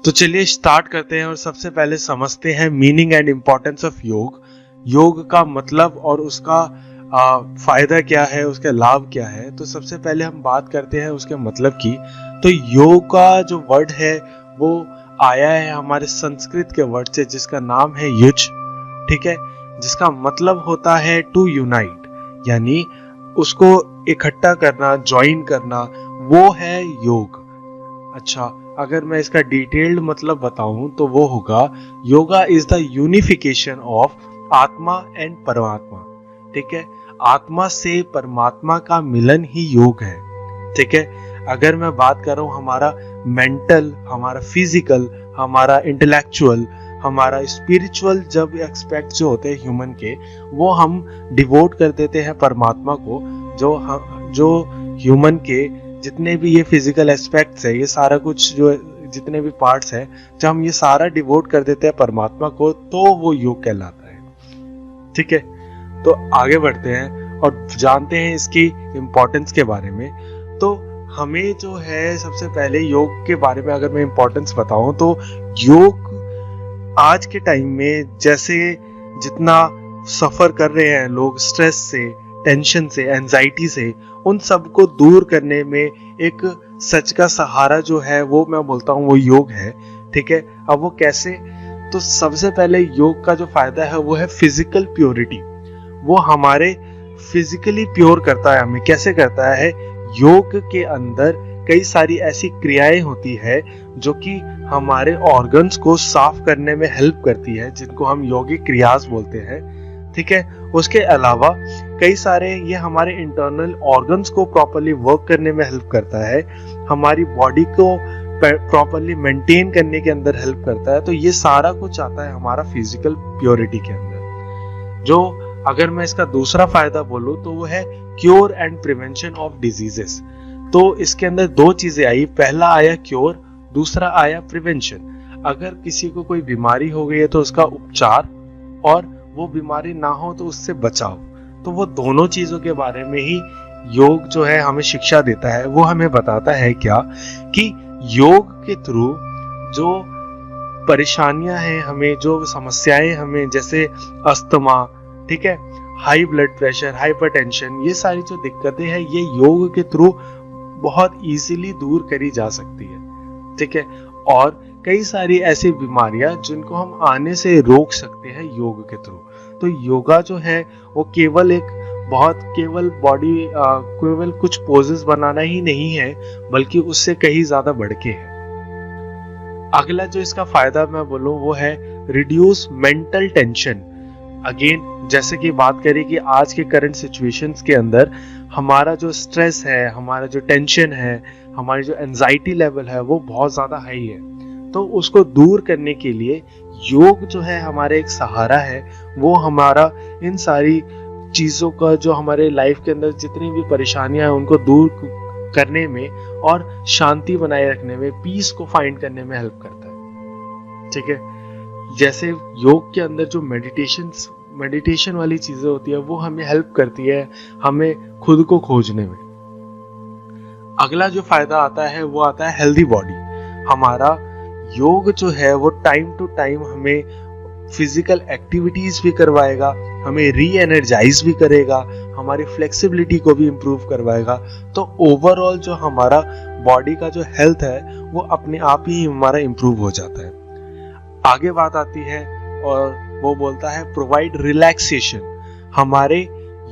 तो चलिए स्टार्ट करते हैं और सबसे पहले समझते हैं मीनिंग एंड इम्पोर्टेंस ऑफ योग। योग का मतलब और उसका फायदा क्या है, उसके लाभ क्या है। तो सबसे पहले हम बात करते हैं उसके मतलब की। तो योग का जो वर्ड है वो आया है हमारे संस्कृत के वर्ड से, जिसका नाम है युज, ठीक है, जिसका मतलब होता है टू यूनाइट, यानी उसको इकट्ठा करना, ज्वाइन करना, वो है योग। अच्छा, अगर मैं इसका डिटेल्ड मतलब बताऊं तो वो होगा yoga is the unification of आत्मा एंड परमात्मा। ठीक है, आत्मा से परमात्मा का मिलन ही योग है। ठीक है, अगर मैं बात कर रहा हूं हमारा मेंटल, हमारा फिजिकल, हमारा इंटेलेक्चुअल, हमारा स्पिरिचुअल जब एक्सपेक्ट जो होते हैं ह्यूमन के, वो हम डिवोट कर देते हैं परमात्मा को। जो ह्यूमन के जितने भी ये फिजिकल एस्पेक्ट्स है, ये सारा कुछ जो जितने भी पार्ट्स हैं, जब हम ये सारा डिवोट कर देते हैं परमात्मा को, तो वो योग कहलाता है। ठीक है, तो आगे बढ़ते हैं और जानते हैं इसकी इम्पोर्टेंस के बारे में। तो हमें जो है सबसे पहले योग के बारे में अगर मैं इम्पोर्टेंस बताऊं तो योग आज के टाइम में जैसे जितना सफर कर रहे हैं लोग स्ट्रेस से, टेंशन से, एंजाइटी से, उन सब को दूर करने में एक सच का सहारा जो है वो मैं बोलता हूँ वो योग है। ठीक है, अब वो कैसे? तो सबसे पहले योग का जो फायदा है वो है फिजिकल प्योरिटी। वो हमारे फिजिकली प्योर करता है हमें। कैसे करता है? योग के अंदर कई सारी ऐसी क्रियाएं होती है जो कि हमारे ऑर्गन्स को साफ करने में हेल्प करती है, जिनको हम योगिक क्रियास बोलते हैं। ठीक है, उसके अलावा कई सारे ये हमारे इंटरनल ऑर्गन्स को प्रॉपर्ली वर्क करने में हेल्प करता है, हमारी बॉडी को प्रॉपर्ली मेंटेन करने के अंदर हेल्प करता है। तो ये सारा कुछ आता है हमारा फिजिकल प्योरिटी के अंदर। जो अगर मैं इसका दूसरा फायदा बोलूं तो वो है cure and prevention of diseases. तो इसके अंदर दो चीजें आई, पहला आया क्योर, दूसरा आया प्रिवेंशन। अगर किसी को कोई बीमारी हो गई है तो उसका उपचार, और वो बीमारी ना हो तो उससे बचाव। तो वो दोनों चीजों के बारे में ही योग जो है हमें शिक्षा देता है। वो हमें बताता है क्या कि योग के थ्रू जो परेशानियां हैं, हमें जो समस्याएं, हमें जैसे अस्थमा, ठीक है, हाई ब्लड प्रेशर, हाइपरटेंशन, ये सारी जो दिक्कतें हैं ये योग के थ्रू बहुत इजीली दूर करी जा सकती है। ठीक है, और कई सारी ऐसी बीमारियां जिनको हम आने से रोक सकते हैं योग के थ्रू। तो योगा जो है वो केवल कुछ पोजेस बनाना ही नहीं है, बल्कि उससे कहीं ज्यादा बढ़ के है। अगला जो इसका फायदा मैं बोलूं वो है रिड्यूस मेंटल टेंशन। अगेन जैसे कि बात करें कि आज के करंट सिचुएशंस के अंदर हमारा जो स्ट्रेस है, हमारा जो टेंशन है, हमारी जो एंजाइटी लेवल है वो बहुत ज्यादा हाई है। तो उसको दूर करने के लिए योग जो है हमारे एक सहारा है। वो हमारा इन सारी चीजों का, जो हमारे लाइफ के अंदर जितनी भी परेशानियां हैं उनको दूर करने में और शांति बनाए रखने में, पीस को फाइंड करने में हेल्प करता है। ठीक है, जैसे योग के अंदर जो मेडिटेशन वाली चीजें होती है वो हमें हेल्प करती है हमें खुद को खोजने में। अगला जो फायदा आता है वो आता है हेल्दी बॉडी। हमारा योग जो है वो टाइम टू टाइम हमें फिजिकल एक्टिविटीज भी करवाएगा, हमें री एनर्जाइज भी करेगा, हमारी फ्लेक्सिबिलिटी को भी इम्प्रूव करवाएगा। तो ओवरऑल जो हमारा बॉडी का जो हेल्थ है वो अपने आप ही हमारा इम्प्रूव हो जाता है। आगे बात आती है और वो बोलता है प्रोवाइड रिलैक्सेशन। हमारे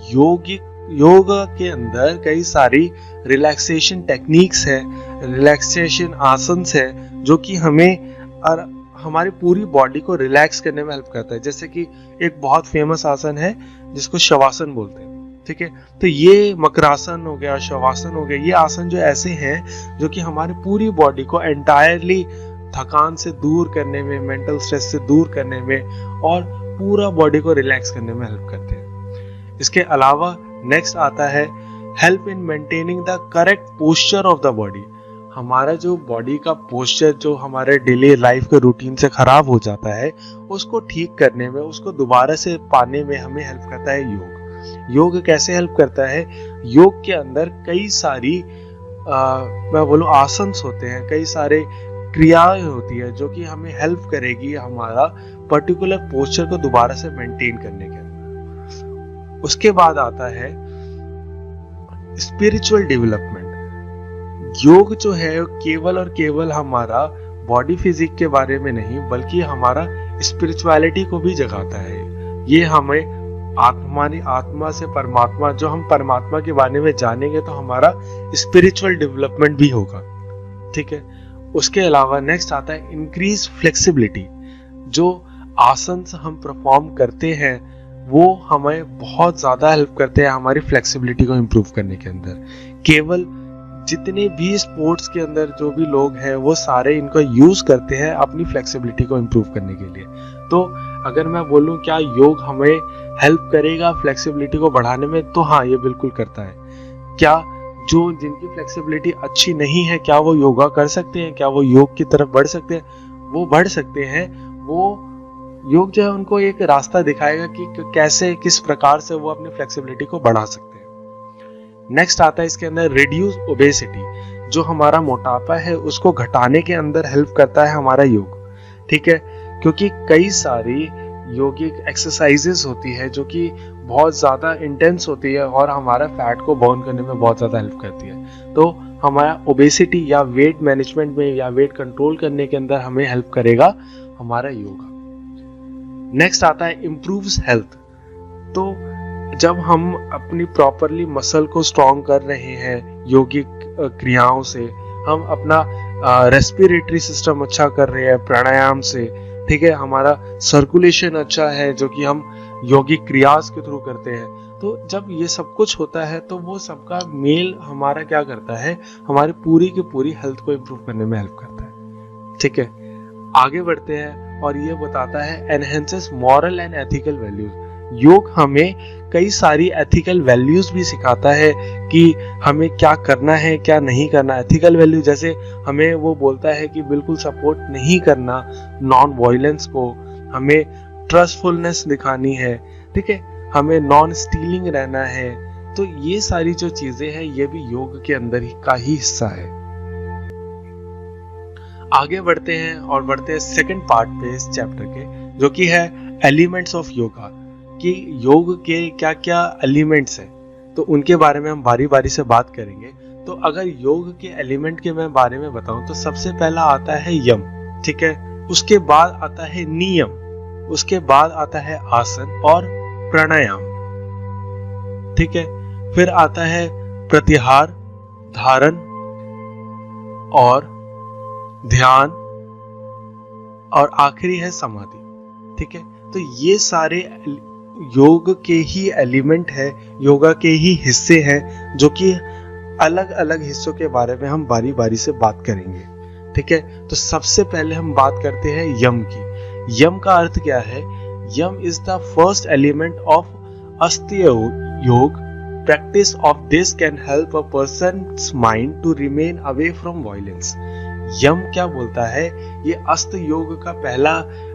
योग के अंदर कई सारी रिलैक्सेशन टेक्निक्स है, रिलैक्सेशन आसन्स है, जो कि हमें और हमारी पूरी बॉडी को रिलैक्स करने में हेल्प करता है। जैसे कि एक बहुत फेमस आसन है जिसको शवासन बोलते हैं। ठीक है, तो ये मकरासन हो गया, शवासन हो गया, ये आसन जो ऐसे हैं जो कि हमारी पूरी बॉडी को एंटायरली थकान से दूर करने में, मेंटल स्ट्रेस से दूर करने में और पूरा बॉडी को रिलैक्स करने में हेल्प करते हैं। इसके अलावा नेक्स्ट आता है help in maintaining the correct posture of the body. हमारा जो बॉडी का पोस्चर जो हमारे डेली लाइफ के रूटीन से खराब हो जाता है, उसको ठीक करने में, उसको दोबारा से पाने में हमें हेल्प करता है योग। योग कैसे हेल्प करता है? योग के अंदर कई सारी मैं बोलूं आसन्स होते हैं, कई सारे क्रियाएं होती है जो कि हमें हेल्प करेगी हमारा पर्टिकुलर पोस्चर को दोबारा से मेंटेन करने के अंदर। उसके बाद आता है स्पिरिचुअल डेवलपमेंट। योग जो है केवल और केवल हमारा बॉडी फिजिक के बारे में नहीं बल्कि हमारा स्पिरिचुअलिटी को भी जगाता है। ये हमें आत्मा से परमात्मा, जो हम परमात्मा के बारे में जानेंगे तो हमारा स्पिरिचुअल डेवलपमेंट भी होगा। ठीक है। उसके अलावा नेक्स्ट आता है इंक्रीज फ्लेक्सिबिलिटी। जो आसन हम परफॉर्म करते हैं वो हमें बहुत ज्यादा हेल्प करते हैं हमारी फ्लेक्सिबिलिटी को इम्प्रूव करने के अंदर। केवल जितने भी स्पोर्ट्स के अंदर जो भी लोग हैं वो सारे इनको यूज करते हैं अपनी फ्लेक्सिबिलिटी को इम्प्रूव करने के लिए। तो अगर मैं बोलूं क्या योग हमें हेल्प करेगा फ्लेक्सिबिलिटी को बढ़ाने में, तो हाँ, ये बिल्कुल करता है। क्या जो जिनकी फ्लेक्सिबिलिटी अच्छी नहीं है क्या वो योगा कर सकते हैं? क्या वो योग की तरफ बढ़ सकते हैं? वो बढ़ सकते हैं। वो योग जो है उनको एक रास्ता दिखाएगा कि कैसे, किस प्रकार से वो अपनी फ्लेक्सिबिलिटी को बढ़ा सकते हैं। नेक्स्ट आता है इसके अंदर रिड्यूस ओबेसिटी। जो हमारा मोटापा है उसको घटाने के अंदर हेल्प करता है हमारा योग। ठीक है। क्योंकि कई सारी योगिक एक्सरसाइजेस होती है जो कि बहुत ज़्यादा इंटेंस होती है और हमारा फैट को बर्न करने में बहुत ज़्यादा हेल्प करती है। तो हमारा ओबेसिटी या वेट मैनेजमेंट में या वेट कंट्रोल करने के अंदर हमें हेल्प करेगा हमारा योगा। नेक्स्ट आता है इम्प्रूव्स हेल्थ। तो जब हम अपनी प्रॉपरली मसल को स्ट्रॉन्ग कर रहे हैं योगिक क्रियाओं से, हम अपना रेस्पिरेटरी सिस्टम अच्छा कर रहे हैं प्राणायाम से, ठीक है, हमारा सर्कुलेशन अच्छा है जो कि हम योगिक क्रियास के थ्रू करते हैं। तो जब ये सब कुछ होता है तो वो सबका मेल हमारा क्या करता है, हमारी पूरी की पूरी हेल्थ को इम्प्रूव करने में हेल्प करता है। ठीक है। आगे बढ़ते हैं और ये बताता है enhances moral and ethical values. योग हमें कई सारी एथिकल वैल्यूज भी सिखाता है कि हमें क्या करना है क्या नहीं करना। एथिकल वैल्यू जैसे हमें वो बोलता है कि बिल्कुल सपोर्ट नहीं करना नॉन वायलेंस को, हमें ट्रस्टफुलनेस दिखानी है, ठीक है, हमें नॉन स्टीलिंग रहना है। तो ये सारी जो चीजें हैं ये भी योग के अंदर ही का ही हिस्सा है। आगे बढ़ते हैं और बढ़ते हैं सेकंड पार्ट पे इस चैप्टर के, जो कि है एलिमेंट्स ऑफ योगा, कि योग के क्या क्या एलिमेंट्स हैं। तो उनके बारे में हम बारी बारी से बात करेंगे। तो अगर योग के एलिमेंट के मैं बारे में बताऊं तो सबसे पहला आता है यम। ठीक है। उसके बाद आता है नियम, उसके बाद आता है आसन और प्राणायाम। ठीक है। फिर आता है प्रत्याहार, धारण और ध्यान, और आखिरी है समाधि। ठीक है। तो ये सारे योग के ही एलिमेंट है, योगा के ही हिस्से हैं जो कि अलग अलग हिस्सों के बारे में हम बारी बारी से बात करेंगे। ठीक है। तो सबसे पहले हम बात करते हैं यम की। यम का अर्थ क्या है? Yama is the first element of ashtanga yoga. Practice of this can help a person's mind to remain away from violence. यम क्या बोलता है? ये अस्त योग का पहला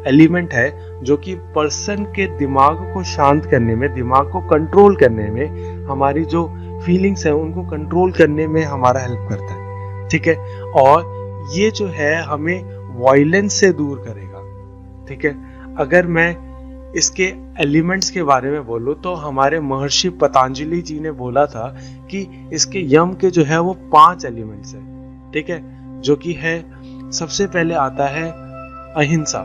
एलिमेंट है जो कि पर्सन के दिमाग को शांत करने में, दिमाग को कंट्रोल करने में, हमारी जो फीलिंग्स है उनको कंट्रोल करने में हमारा हेल्प करता है। ठीक है। और ये जो है हमें वायलेंस से दूर करेगा। ठीक है। अगर मैं इसके एलिमेंट्स के बारे में बोलूं तो हमारे महर्षि पतंजलि जी ने बोला था कि इसके यम के जो है वो 5 एलिमेंट्स है। ठीक है। जो कि है, सबसे पहले आता है अहिंसा।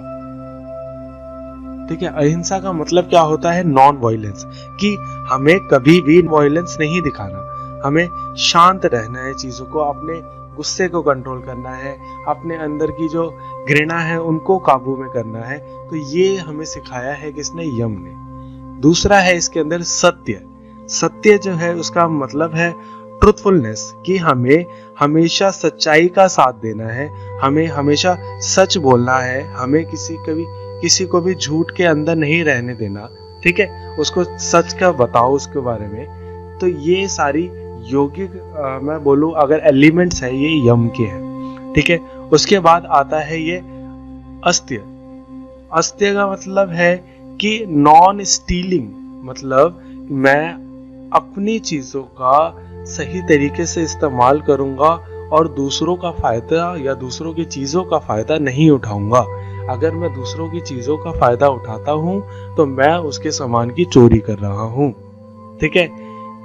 ठीक है। अहिंसा का मतलब क्या होता है? नॉन वायलेंस, कि हमें कभी भी वायलेंस नहीं दिखाना, हमें शांत रहना है, चीजों को, अपने गुस्से को कंट्रोल करना है, अपने अंदर की जो घृणा है उनको काबू में करना है। तो ये हमें सिखाया है किसने? यम ने। दूसरा है इसके अंदर सत्य। सत्य जो है उसका मतलब है ट्रूथफुलनेस, कि हमें हमेशा सच्चाई का साथ देना है, हमें हमेशा सच बोलना है, हमें किसी को भी झूठ के अंदर नहीं रहने देना। ठीक है। उसको सच का बताओ उसके बारे में। तो ये सारी योगिक मैं बोलूं अगर एलिमेंट्स है ये यम के हैं। ठीक है। उसके बाद आता है ये अस्त्य। अस्त्य का मतलब है कि नॉन स्टीलिंग, मतलब मैं अपनी चीजों का सही तरीके से इस्तेमाल करूंगा और दूसरों का फायदा या दूसरों की चीजों का फायदा नहीं उठाऊंगा। अगर मैं दूसरों की चीजों का फायदा उठाता हूं तो मैं उसके सामान की चोरी कर रहा हूं। ठीक है,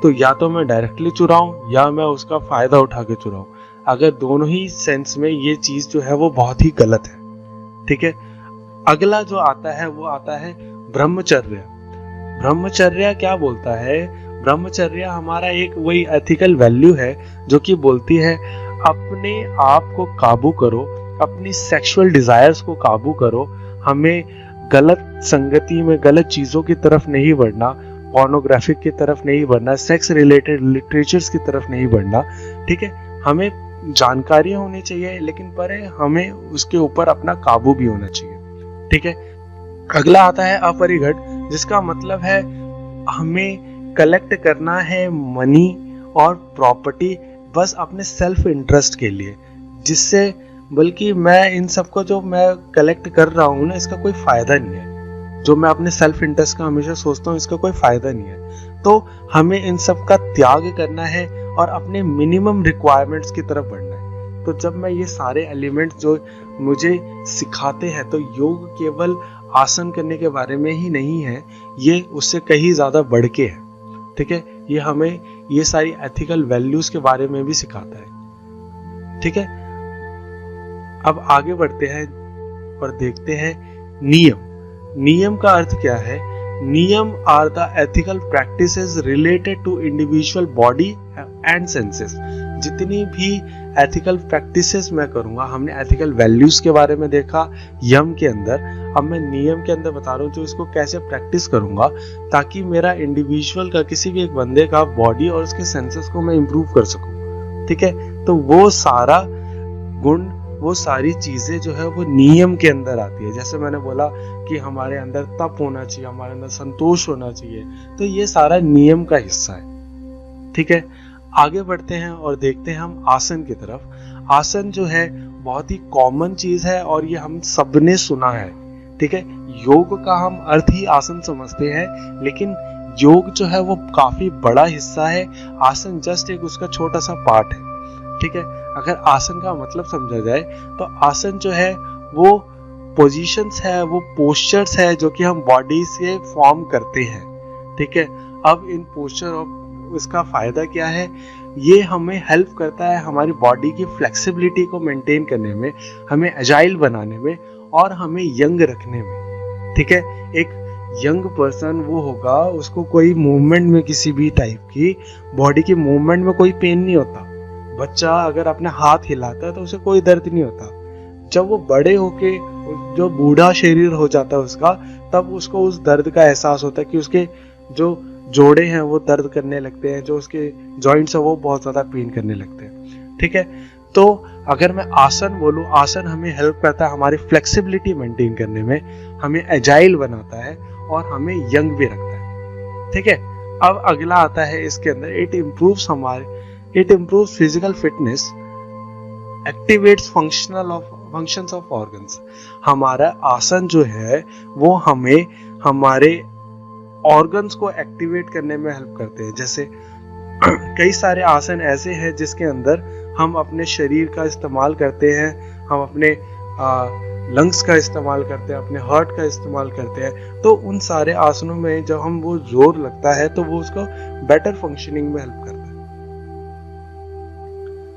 तो या तो मैं डायरेक्टली चुराऊं या मैं उसका फायदा उठा के चुराऊं। अगर दोनों ही सेंस में ये चीज जो है वो बहुत ही गलत है। ठीक है, अगला जो आता है वो आता है ब्रह्मचर्य। ब्रह्मचर्य क्या बोलता है? ब्रह्मचर्य हमारा एक वही एथिकल वैल्यू है जो कि बोलती है अपने आप को काबू करो, अपनी सेक्सुअल डिजायर्स को काबू करो, हमें गलत संगति में गलत चीजों की तरफ नहीं बढ़ना, पोर्नोग्राफिक की तरफ नहीं बढ़ना, सेक्स रिलेटेड लिटरेचर्स की तरफ नहीं बढ़ना। ठीक है, हमें जानकारियां होनी चाहिए लेकिन पर हमें उसके ऊपर अपना काबू भी होना चाहिए। ठीक है, अगला आता है अपरिघट, जिसका मतलब है हमें कलेक्ट करना है मनी और प्रॉपर्टी बस अपने सेल्फ इंटरेस्ट के लिए, जिससे बल्कि मैं इन सबको जो मैं कलेक्ट कर रहा हूँ ना इसका कोई फायदा नहीं है। जो मैं अपने सेल्फ इंटरेस्ट का हमेशा सोचता हूँ इसका कोई फायदा नहीं है। तो हमें इन सब का त्याग करना है और अपने मिनिमम रिक्वायरमेंट्स की तरफ बढ़ना है। तो जब मैं ये सारे एलिमेंट्स जो मुझे सिखाते हैं तो योग केवल आसन करने के बारे में ही नहीं है, ये उससे कहीं ज्यादा बढ़ के है। ठीक है, ये हमें ये सारी एथिकल वैल्यूज के बारे में भी सिखाता है। ठीक है, अब आगे बढ़ते हैं और देखते हैं नियम। नियम का अर्थ क्या है? नियम are the ethical practices related to individual body and senses. जितनी भी एथिकल प्रैक्टिसेस मैं करूंगा, हमने एथिकल वैल्यूज के बारे में देखा यम के अंदर, अब मैं नियम के अंदर बता रहा हूँ जो इसको कैसे प्रैक्टिस करूंगा ताकि मेरा इंडिविजुअल का किसी भी एक बंदे का बॉडी और उसके सेंसेस को मैं इंप्रूव कर सकूं। ठीक है, तो वो सारा गुण, वो सारी चीजें जो है वो नियम के अंदर आती है। जैसे मैंने बोला कि हमारे अंदर तप होना चाहिए, हमारे अंदर संतोष होना चाहिए, तो ये सारा नियम का हिस्सा है। ठीक है, आगे बढ़ते हैं और देखते हैं हम आसन की तरफ। आसन जो है बहुत ही कॉमन चीज है और ये हम सबने सुना है। ठीक है, योग का हम अर्थ ही आसन समझते हैं, लेकिन योग जो है वो काफी बड़ा हिस्सा है, आसन जस्ट एक उसका छोटा सा पार्ट है। ठीक है, अगर आसन का मतलब समझा जाए तो आसन जो है वो पोजीशंस है, वो पोस्चर्स है जो कि हम बॉडी से फॉर्म करते हैं। ठीक है, अब इन पोस्चर और उसका फायदा क्या है? ये हमें हेल्प करता है हमारी बॉडी की फ्लेक्सिबिलिटी को मेंटेन करने में, हमें एजाइल बनाने में और हमें यंग रखने में। ठीक है, एक यंग पर्सन वो होगा, उसको कोई मूवमेंट में किसी भी टाइप की बॉडी की मूवमेंट में कोई पेन नहीं होता। बच्चा अगर अपने हाथ हिलाता है तो उसे कोई दर्द नहीं होता। जब वो बड़े होके जो बूढ़ा शरीर हो जाता है उसका, तब उसको उस दर्द का एहसास होता है कि उसके जो जोड़े हैं वो दर्द करने लगते हैं, जो उसके जॉइंट्स है वो बहुत ज्यादा पेन करने लगते हैं। ठीक है, तो अगर मैं आसन बोलूं, आसन हमें हेल्प करता है हमारी फ्लेक्सिबिलिटी मेंटेन करने में, हमें एजाइल बनाता है और हमें यंग भी रखता है। ठीक है, अब अगला आता है इसके अंदर it improves physical fitness, activates functions of organs. हमारा आसन जो है वो हमें हमारे ऑर्गन्स को एक्टिवेट करने में हेल्प करते हैं। जैसे कई सारे आसन ऐसे हैं जिसके अंदर हम अपने शरीर का इस्तेमाल करते हैं, हम अपने लंग्स का इस्तेमाल करते हैं, अपने हार्ट का इस्तेमाल करते हैं। तो उन सारे आसनों में जब हम वो जोर लगता है तो वो उसको बेटर फंक्शनिंग में हेल्प करता है।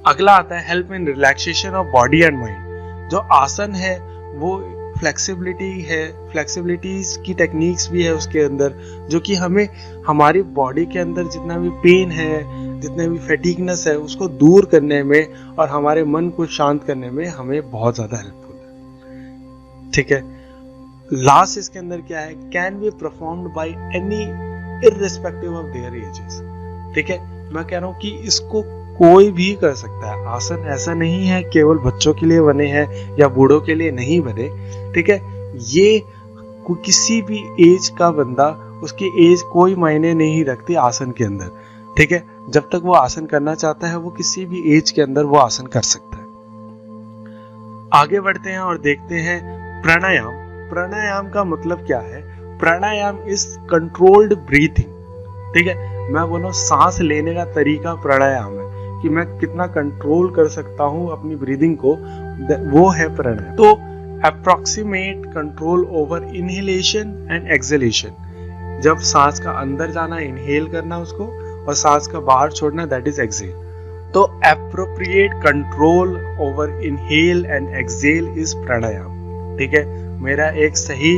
अगला आता है help in relaxation of body and mind. जो आसन है वो फ्लेक्सिबिलिटी है, फ्लेक्सिबिलिटीज की टेक्निक्स भी है उसके अंदर, जो कि हमें हमारी बॉडी के अंदर जितना भी पेन है, जितने भी फैटिगनेस है, उसको दूर करने में और हमारे मन को शांत करने में हमें बहुत ज्यादा हेल्पफुल है। ठीक है, लास्ट इसके अंदर क्या है? Can be performed by any irrespective of their edges. ठीक है, मैं कह रहा हूँ कि इसको कोई भी कर सकता है। आसन ऐसा नहीं है केवल बच्चों के लिए बने हैं या बूढ़ों के लिए नहीं बने। ठीक है, ये किसी भी एज का बंदा, उसकी एज कोई मायने नहीं रखती आसन के अंदर। ठीक है, जब तक वो आसन करना चाहता है वो किसी भी एज के अंदर वो आसन कर सकता है। आगे बढ़ते हैं और देखते हैं प्राणायाम। प्राणायाम का मतलब क्या है? प्राणायाम इज कंट्रोल्ड ब्रीथिंग। ठीक है, मैं बोलूं सांस लेने का तरीका प्राणायाम है। कि मैं कितना कंट्रोल कर सकता हूँ अपनी ब्रीदिंग को, वो है प्राणायाम। तो approximate control over inhalation and exhalation, जब सांस का अंदर जाना इनहेल करना उसको, और सांस का बाहर छोड़ना, दैट इज एक्सहेल। तो appropriate control over inhale and exhale is pranayama. ठीक है, मेरा एक सही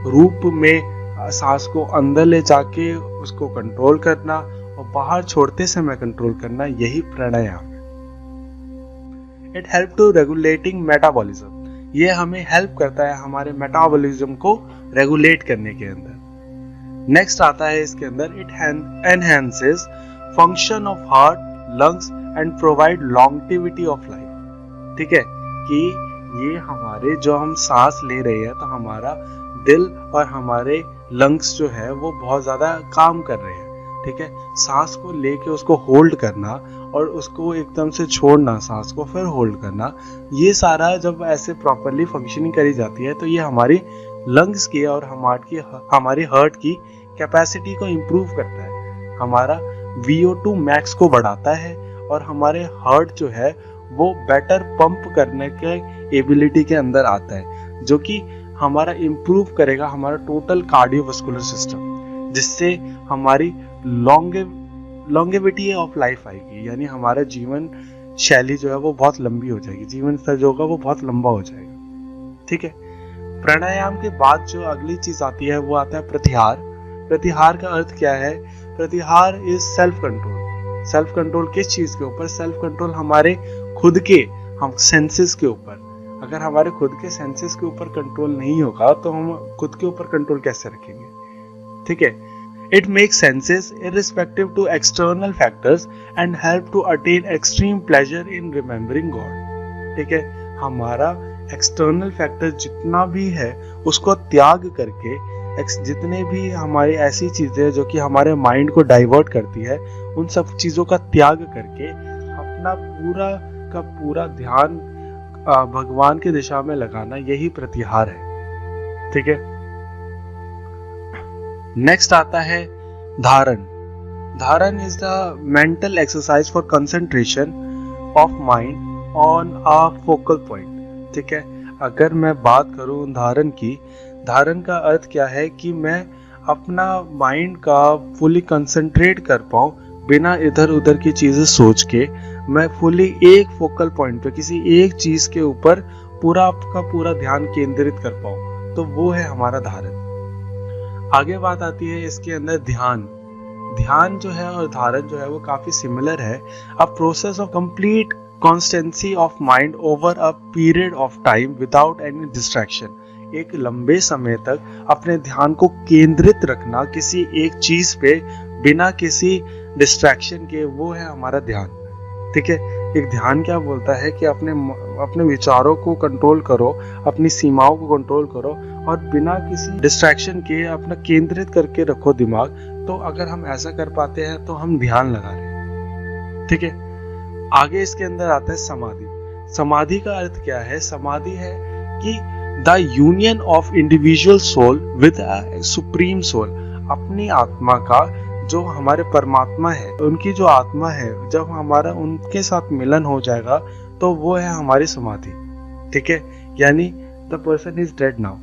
रूप में सांस को अंदर ले जाके उसको कंट्रोल करना और बाहर छोड़ते समय कंट्रोल करना, यही प्राणायाम है। It help to regulating metabolism, ये हमें हेल्प करता है हमारे मेटाबॉलिज्म को रेगुलेट करने के अंदर। नेक्स्ट आता है इसके अंदर, it enhances function of heart, lungs and provide longevity of life. ठीक है, कि ये हमारे जो हम सांस ले रहे हैं तो हमारा दिल और हमारे लंग्स जो है वो बहुत ज्यादा काम कर रहे हैं। ठीक है, सांस को लेके उसको होल्ड करना और उसको एकदम से छोड़ना, सांस को फिर होल्ड करना, ये सारा जब ऐसे प्रॉपरली फंक्शनिंग करी जाती है तो ये हमारी लंग्स की और हमारी हार्ट की कैपेसिटी को इम्प्रूव करता है, हमारा VO2 मैक्स को बढ़ाता है और हमारे हार्ट जो है वो बेटर पंप करने के एबिलिटी के अंदर आता है, जो कि हमारा इम्प्रूव करेगा हमारा टोटल कार्डियोवास्कुलर सिस्टम, जिससे हमारी लॉन्गेविटी ऑफ लाइफ आएगी, यानी हमारा जीवन शैली जो है वो बहुत लंबी हो जाएगी, जीवन स्तर जो होगा वो बहुत लंबा हो जाएगा। ठीक है, प्राणायाम के बाद जो अगली चीज आती है वो आता है प्रत्याहार। प्रत्याहार का अर्थ क्या है? प्रत्याहार is self control. Self control किस चीज के ऊपर? सेल्फ कंट्रोल हमारे खुद के हम सेंसेस के ऊपर। अगर हमारे खुद के सेंसेस के ऊपर कंट्रोल नहीं होगा तो हम खुद के ऊपर कंट्रोल कैसे रखेंगे? ठीक है, it makes senses irrespective to external factors and help to attain extreme pleasure in remembering God. ठीक है, हमारा एक्सटर्नल फैक्टर जितना भी है उसको त्याग करके, जितने भी हमारी ऐसी चीजें जो कि हमारे माइंड को डाइवर्ट करती है, उन सब चीजों का त्याग करके अपना पूरा का पूरा ध्यान भगवान की दिशा में लगाना, यही प्रत्याहार है। ठीक है, नेक्स्ट आता है धारण। धारण is the mental exercise for concentration of mind on a focal point. ठीक है, अगर मैं बात करूं धारण की, धारण का अर्थ क्या है कि मैं अपना माइंड का फुली कंसंट्रेट कर पाऊं बिना इधर उधर की चीजें सोच के, मैं फुली एक फोकल पॉइंट पे किसी एक चीज के ऊपर पूरा आपका पूरा ध्यान केंद्रित कर पाऊं, तो वो है हमारा धारण। आगे बात आती है इसके अंदर ध्यान। ध्यान जो है और धारण जो है वो काफी सिमिलर है। A process of complete constituency of mind over a period of time without any distraction. एक लंबे समय तक अपने ध्यान को केंद्रित रखना किसी एक चीज पे बिना किसी डिस्ट्रैक्शन के, वो है हमारा ध्यान। ठीक है, एक ध्यान क्या बोलता है कि अपने विचारों को कंट्रोल करो, अपनी सीमाओं को कंट्रोल करो और बिना किसी डिस्ट्रैक्शन के अपना केंद्रित करके रखो दिमाग। तो अगर हम ऐसा कर पाते हैं तो हम ध्यान लगा रहे हैं। ठीक है, आगे इसके अंदर आता है समाधि। समाधि का अर्थ क्या है? समाधि है कि the union of individual soul with supreme soul. अपनी आत्मा का जो हमारे परमात्मा है, उनकी जो आत्मा है, जब हमारा उनके साथ मिलन हो जाएगा तो वो है हमारी समाधि। ठीक है, यानी the person is dead now,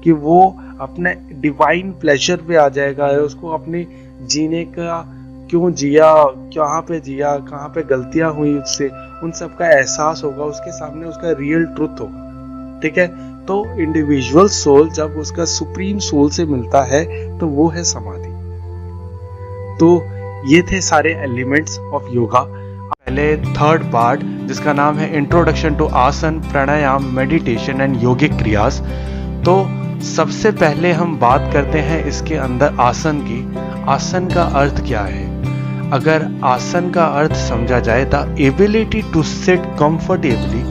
कि वो अपने डिवाइन प्लेजर पे आ जाएगा, उसको अपने जीने का क्यों जिया, कहाँ पे गलतियां हुई उससे, उन सब का एहसास होगा, उसके सामने उसका रियल ट्रुथ होगा। ठीक है, तो इंडिविजुअल सोल जब उसका सुप्रीम सोल से मिलता है तो वो है समाधि। तो ये थे सारे एलिमेंट्स ऑफ योगा। पहले थर्ड पार्ट जिसका नाम है इंट्रोडक्शन टू आसन, प्राणायाम, मेडिटेशन एंड योगिक क्रियास। तो सबसे पहले हम बात करते हैं इसके अंदर आसन की। आसन का अर्थ क्या है? अगर आसन का अर्थ समझा जाए, the ability to sit comfortably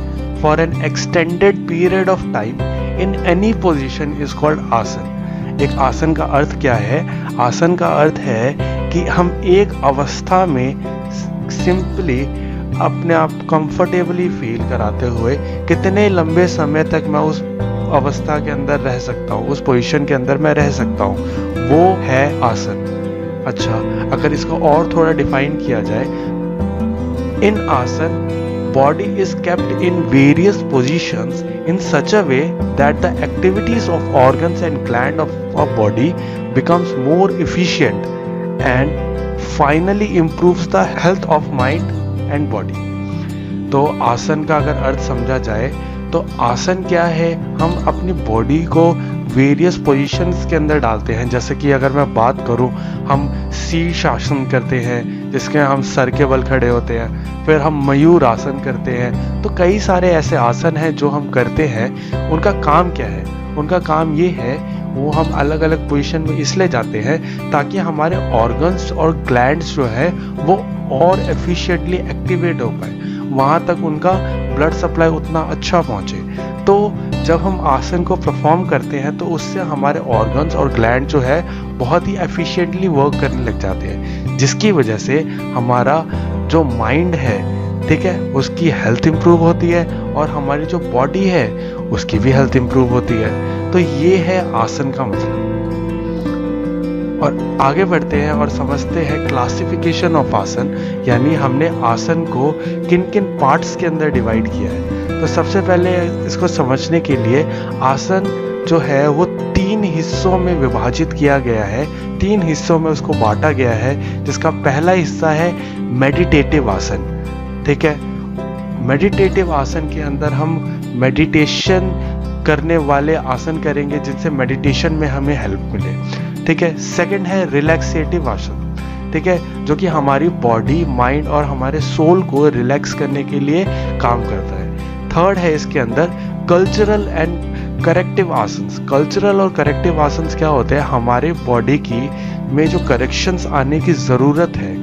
for an extended period of time in any position is called asana. एक आसन का अर्थ क्या है? आसन का अर्थ है कि हम एक अवस्था में सिंपली अपने आप कंफर्टेबली फील कराते हुए कितने लंबे समय तक मैं उस अवस्था के अंदर रह सकता हूँ, उस पोजीशन के अंदर मैं रह सकता हूँ, वो है आसन। अच्छा, अगर इसको और थोड़ा डिफाइन किया जाए, In asan, body is kept in various positions in such a way that the activities of organs and gland of our body becomes more efficient and finally improves the health of mind and body. तो आसन का अगर अर्थ समझा जाए तो आसन क्या है, हम अपनी बॉडी को वेरियस पोजीशंस के अंदर डालते हैं। जैसे कि अगर मैं बात करूं, हम शीर्ष आसन करते हैं जिसके हम सर के बल खड़े होते हैं, फिर हम मयूर आसन करते हैं। तो कई सारे ऐसे आसन हैं जो हम करते हैं। उनका काम क्या है? उनका काम ये है, वो हम अलग अलग पोजीशन में इसलिए जाते हैं ताकि हमारे ऑर्गन्स और ग्लैंड्स जो है वो और एफिशिएंटली एक्टिवेट हो पाए, वहाँ तक उनका ब्लड सप्लाई उतना अच्छा पहुँचे। तो जब हम आसन को परफॉर्म करते हैं तो उससे हमारे ऑर्गन्स और ग्लैंड जो है बहुत ही एफिशिएंटली वर्क करने लग जाते हैं, जिसकी वजह से हमारा जो माइंड है, ठीक है, उसकी हेल्थ इंप्रूव होती है और हमारी जो बॉडी है उसकी भी हेल्थ इंप्रूव होती है। तो ये है आसन का मतलब। और आगे बढ़ते हैं और समझते हैं क्लासिफिकेशन ऑफ आसन, यानी हमने आसन को किन किन पार्ट्स के अंदर डिवाइड किया है। तो सबसे पहले इसको समझने के लिए आसन जो है वो 3 हिस्सों में विभाजित किया गया है, 3 हिस्सों में उसको बांटा गया है। जिसका पहला हिस्सा है मेडिटेटिव आसन, ठीक है। मेडिटेटिव आसन के अंदर हम मेडिटेशन करने वाले आसन करेंगे जिनसे मेडिटेशन में हमें हेल्प मिले, ठीक है। सेकंड है रिलैक्सेटिव आसन, ठीक है, जो कि हमारी बॉडी, माइंड और हमारे सोल को रिलैक्स करने के लिए काम करता है। थर्ड है इसके अंदर cultural and corrective asanas. Cultural और करेक्टिव आसन्स क्या होते हैं? हमारे बॉडी की में जो करेक्शंस आने की ज़रूरत है,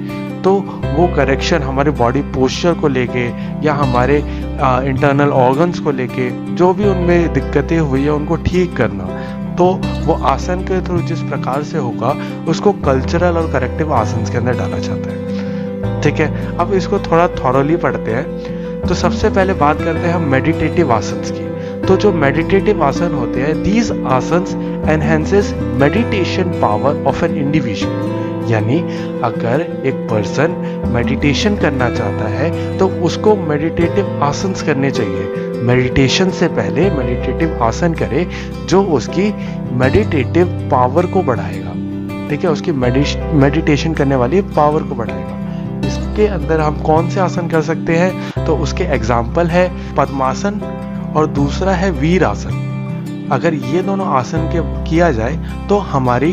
तो वो करेक्शन हमारे बॉडी पोस्चर को लेके या हमारे इंटरनल ऑर्गन्स को लेके जो भी उनमें दिक्कतें हुई है उनको ठीक करना, तो वो आसन के थ्रू जिस प्रकार से होगा उसको कल्चरल और करेक्टिव आसन्स के अंदर डाला जाता है, ठीक है। अब इसको थोड़ा थॉरोली पढ़ते हैं। तो सबसे पहले बात करते हैं हम मेडिटेटिव आसन्स की। तो जो मेडिटेटिव आसन होते हैं, these asanas enhances meditation power of an individual. यानी अगर एक पर्सन मेडिटेशन करना चाहता है तो उसको मेडिटेटिव आसन्स करने चाहिए। मेडिटेशन से पहले मेडिटेटिव आसन करे जो उसकी मेडिटेटिव पावर को बढ़ाएगा, ठीक है, उसकी मेडिटेशन करने वाली पावर को बढ़ाएगा। इसके अंदर हम कौन से आसन कर सकते हैं? तो उसके एग्जाम्पल है पद्मासन और दूसरा है वीर आसन। अगर ये दोनों आसन के किया जाए तो हमारी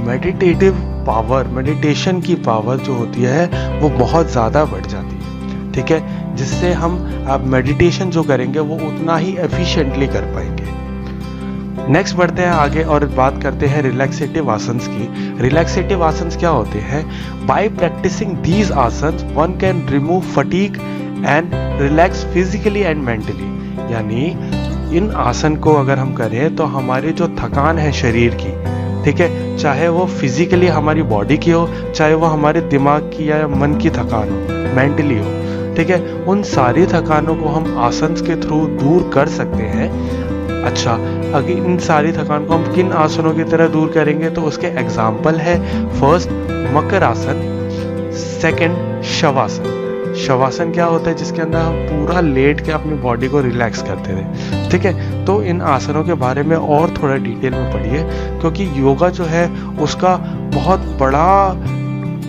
मेडिटेटिव पावर, मेडिटेशन की पावर जो होती है वो बहुत ज़्यादा बढ़ जाती है, ठीक है, जिससे हम अब मेडिटेशन जो करेंगे वो उतना ही एफिशिएंटली कर पाएंगे। नेक्स्ट बढ़ते हैं आगे और बात करते हैं रिलैक्सेटिव आसन्स की। रिलैक्सेटिव आसन्स क्या होते हैं? By practicing these asanas one can remove fatigue and relax physically and mentally. यानी इन आसन को अगर हम करें तो हमारी जो थकान है शरीर की, ठीक है, चाहे वो फिजिकली हमारी बॉडी की हो, चाहे वो हमारे दिमाग की या मन की थकान हो, मेंटली हो, ठीक है, उन सारी थकानों को हम आसन के थ्रू दूर कर सकते हैं। अच्छा, अगर इन सारी थकान को हम किन आसनों की तरह दूर करेंगे? तो उसके एग्जाम्पल है फर्स्ट मकर आसन, सेकंड शवासन। शवासन क्या होता है? जिसके अंदर हम पूरा लेट के अपनी बॉडी को रिलैक्स करते थे, ठीक है। तो इन आसनों के बारे में और थोड़ा डिटेल में पढ़िए, क्योंकि योगा जो है उसका बहुत बड़ा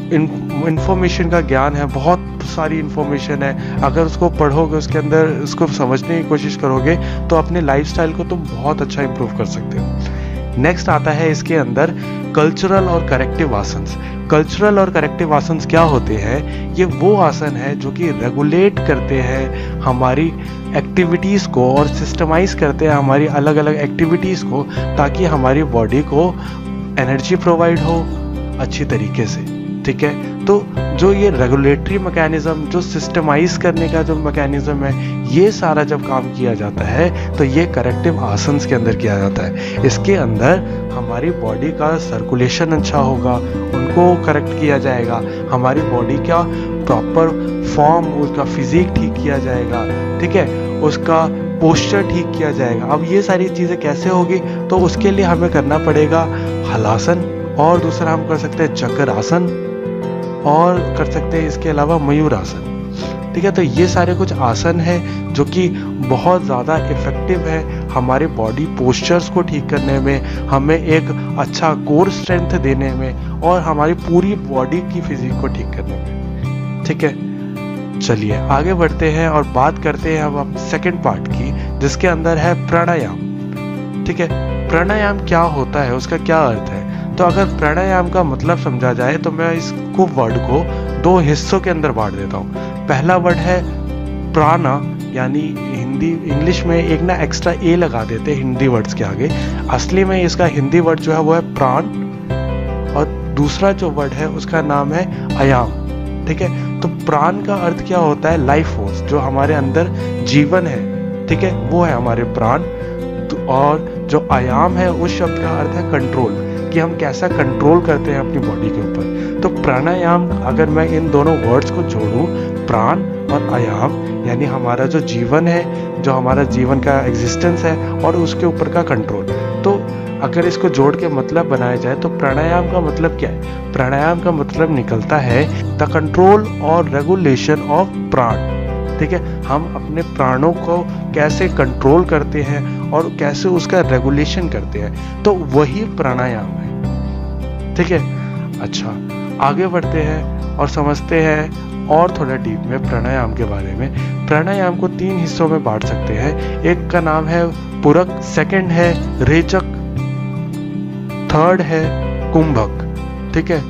इंफॉर्मेशन का ज्ञान है, बहुत सारी इंफॉर्मेशन है। अगर उसको पढ़ोगे, उसके अंदर उसको समझने की कोशिश करोगे तो अपने लाइफस्टाइल को तुम बहुत अच्छा इंप्रूव कर सकते हो। नेक्स्ट आता है इसके अंदर कल्चरल और करेक्टिव आसन्स। कल्चरल और करेक्टिव आसन्स क्या होते हैं? ये वो आसन है जो कि रेगुलेट करते हैं हमारी एक्टिविटीज़ को और सिस्टमाइज करते हैं हमारी अलग अलग एक्टिविटीज़ को, ताकि हमारी बॉडी को एनर्जी प्रोवाइड हो अच्छी तरीके से, ठीक है। तो जो ये रेगुलेटरी मैकेनिज्म, जो सिस्टमाइज करने का जो मैकेनिज्म है, ये सारा जब काम किया जाता है तो ये करेक्टिव आसन्स के अंदर किया जाता है। इसके अंदर हमारी बॉडी का सर्कुलेशन अच्छा होगा, उनको करेक्ट किया जाएगा, हमारी बॉडी का प्रॉपर फॉर्म, उसका फिजिक ठीक किया जाएगा, ठीक है, उसका पोस्चर ठीक किया जाएगा। अब ये सारी चीज़ें कैसे होगी? तो उसके लिए हमें करना पड़ेगा हलासन, और दूसरा हम कर सकते हैं चक्र आसन, और कर सकते हैं इसके अलावा मयूर आसन, ठीक है। तो ये सारे कुछ आसन है जो कि बहुत ज़्यादा इफ़ेक्टिव है हमारे बॉडी पोस्चर्स को ठीक करने में, हमें एक अच्छा कोर स्ट्रेंथ देने में और हमारी पूरी बॉडी की फिजिक को ठीक करने में, ठीक है। चलिए आगे बढ़ते हैं और बात करते हैं अब हम सेकंड पार्ट की, जिसके अंदर है प्राणायाम, ठीक है। प्राणायाम क्या होता है, उसका क्या अर्थ है? तो अगर प्राणायाम का मतलब समझा जाए तो मैं इसको वर्ड को दो हिस्सों के अंदर बांट देता हूँ। पहला वर्ड है प्राणा, यानी हिंदी इंग्लिश में एक ना एक्स्ट्रा ए लगा देते हैं हिंदी वर्ड्स के आगे, असली में इसका हिंदी वर्ड जो है वो है प्राण, और दूसरा जो वर्ड है उसका नाम है आयाम, ठीक है। तो प्राण का अर्थ क्या होता है? लाइफ फोर्स, जो हमारे अंदर जीवन है, ठीक है, वो है हमारे प्राण। और जो आयाम है उस शब्द का अर्थ है कंट्रोल, कि हम कैसा कंट्रोल करते हैं अपनी बॉडी के ऊपर। तो प्राणायाम, अगर मैं इन दोनों वर्ड्स को जोड़ूं, प्राण और आयाम, यानी हमारा जो जीवन है, जो हमारा जीवन का एग्जिस्टेंस है और उसके ऊपर का कंट्रोल। तो अगर इसको जोड़ के मतलब बनाया जाए तो प्राणायाम का मतलब क्या है? प्राणायाम का मतलब निकलता है द कंट्रोल और रेगुलेशन ऑफ प्राण, ठीक है। हम अपने प्राणों को कैसे कंट्रोल करते हैं और कैसे उसका रेगुलेशन करते हैं, तो वही प्राणायाम है, ठीक है। अच्छा, आगे बढ़ते हैं और समझते हैं और थोड़ा डीप में प्राणायाम के बारे में। प्राणायाम को 3 हिस्सों में बांट सकते हैं। एक का नाम है पूरक, सेकंड है रेचक, थर्ड है कुंभक, ठीक है।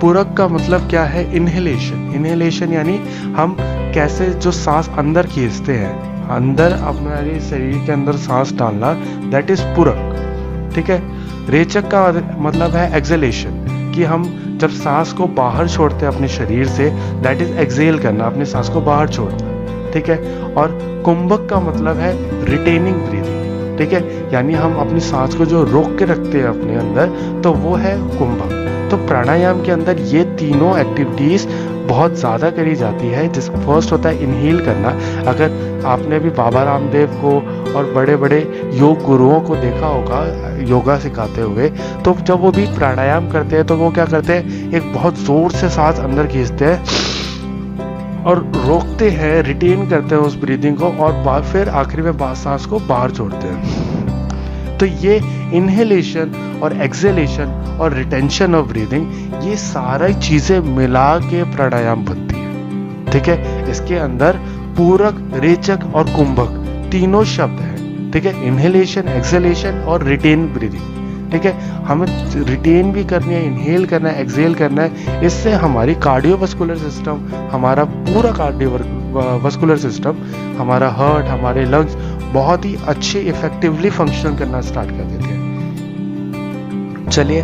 पूरक का मतलब क्या है? इनहेलेशन। इनहेलेशन यानी हम कैसे जो सांस अंदर खींचते हैं, अंदर हमारे शरीर के अंदर सांस डालना, दैट इज पूरक, ठीक है। रेचक का मतलब है एक्सेलेशन, कि हम जब सांस को बाहर छोड़ते हैं अपने शरीर से, दैट इज एक्सेल करना, अपनी सांस को बाहर छोड़ना, ठीक है। और कुंभक का मतलब है रिटेनिंग ब्रीदिंग, ठीक है, यानी हम अपनी सांस को जो रोक के रखते हैं अपने अंदर, तो वो है कुंभक। तो प्राणायाम के अंदर ये तीनों एक्टिविटीज बहुत ज़्यादा करी जाती है। जिस फर्स्ट होता है इनहेल करना। अगर आपने भी बाबा रामदेव को और बड़े बड़े योग गुरुओं को देखा होगा योगा सिखाते हुए, तो जब वो भी प्राणायाम करते हैं तो वो क्या करते हैं, एक बहुत ज़ोर से सांस अंदर खींचते हैं और रोकते हैं, रिटेन करते हैं उस ब्रीदिंग को, और फिर आखिरी में सांस को बाहर छोड़ते हैं। तो ये इनहेलेशन और एक्सेलेशन और रिटेंशन ऑफ ब्रीदिंग, ये सारी चीजें मिला के प्राणायाम बनती है, ठीक है। इसके अंदर पूरक, रेचक और कुंभक तीनों शब्द हैं, ठीक है। इनहेलेशन, एक्सेलेशन और रिटेन ब्रीदिंग, ठीक है। हमें रिटेन भी करनी है, इनहेल करना है, एक्सेल करना है। इससे हमारी कार्डियोवास्कुलर सिस्टम, हमारा पूरा कार्डियोवास्कुलर सिस्टम, हमारा हार्ट, हमारे लंग्स बहुत ही अच्छे इफेक्टिवली फंक्शन करना स्टार्ट कर देते हैं। चलिए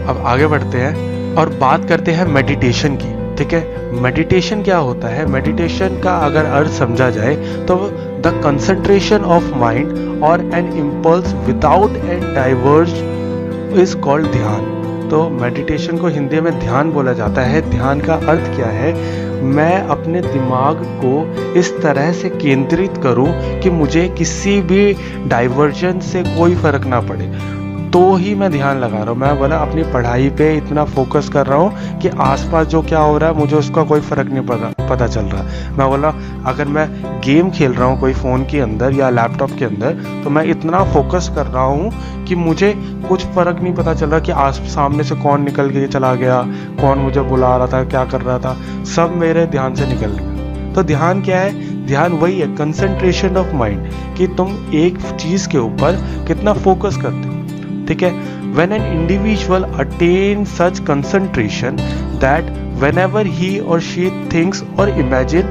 अब आगे बढ़ते हैं और बात करते हैं मेडिटेशन की, ठीक है। मेडिटेशन क्या होता है? मेडिटेशन का अगर अर्थ समझा जाए तो द कंसंट्रेशन ऑफ माइंड और an impulse without an diverge is called ध्यान। तो मेडिटेशन को हिंदी में ध्यान बोला जाता है। ध्यान का अर्थ क्या है? मैं अपने दिमाग को इस तरह से केंद्रित करूं कि मुझे किसी भी डाइवर्जन से कोई फर्क ना पड़े, तो ही मैं ध्यान लगा रहा हूँ। मैं बोला अपनी पढ़ाई पे इतना फोकस कर रहा हूँ कि आसपास जो क्या हो रहा है मुझे उसका कोई फर्क नहीं पता चल रहा। मैं बोला अगर मैं गेम खेल रहा हूँ कोई फ़ोन के अंदर या लैपटॉप के अंदर, तो मैं इतना फोकस कर रहा हूँ कि मुझे कुछ फ़र्क नहीं पता चल रहा कि सामने से कौन निकल के चला गया, कौन मुझे बुला रहा था, क्या कर रहा था, सब मेरे ध्यान से निकल गया। तो ध्यान क्या है? ध्यान वही है, कंसंट्रेशन ऑफ माइंड, कि तुम एक चीज़ के ऊपर कितना फोकस करते हो, ठीक है। When an individual attains such concentration that whenever he or she thinks or imagine,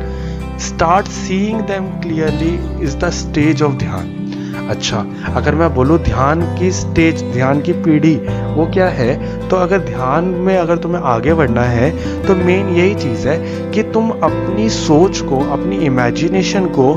start seeing them clearly is the stage of ध्यान। अच्छा, अगर मैं बोलूँ ध्यान की स्टेज, ध्यान की पीढ़ी वो क्या है, तो अगर ध्यान में अगर तुम्हें आगे बढ़ना है तो मेन यही चीज़ है कि तुम अपनी सोच को, अपनी इमेजिनेशन को,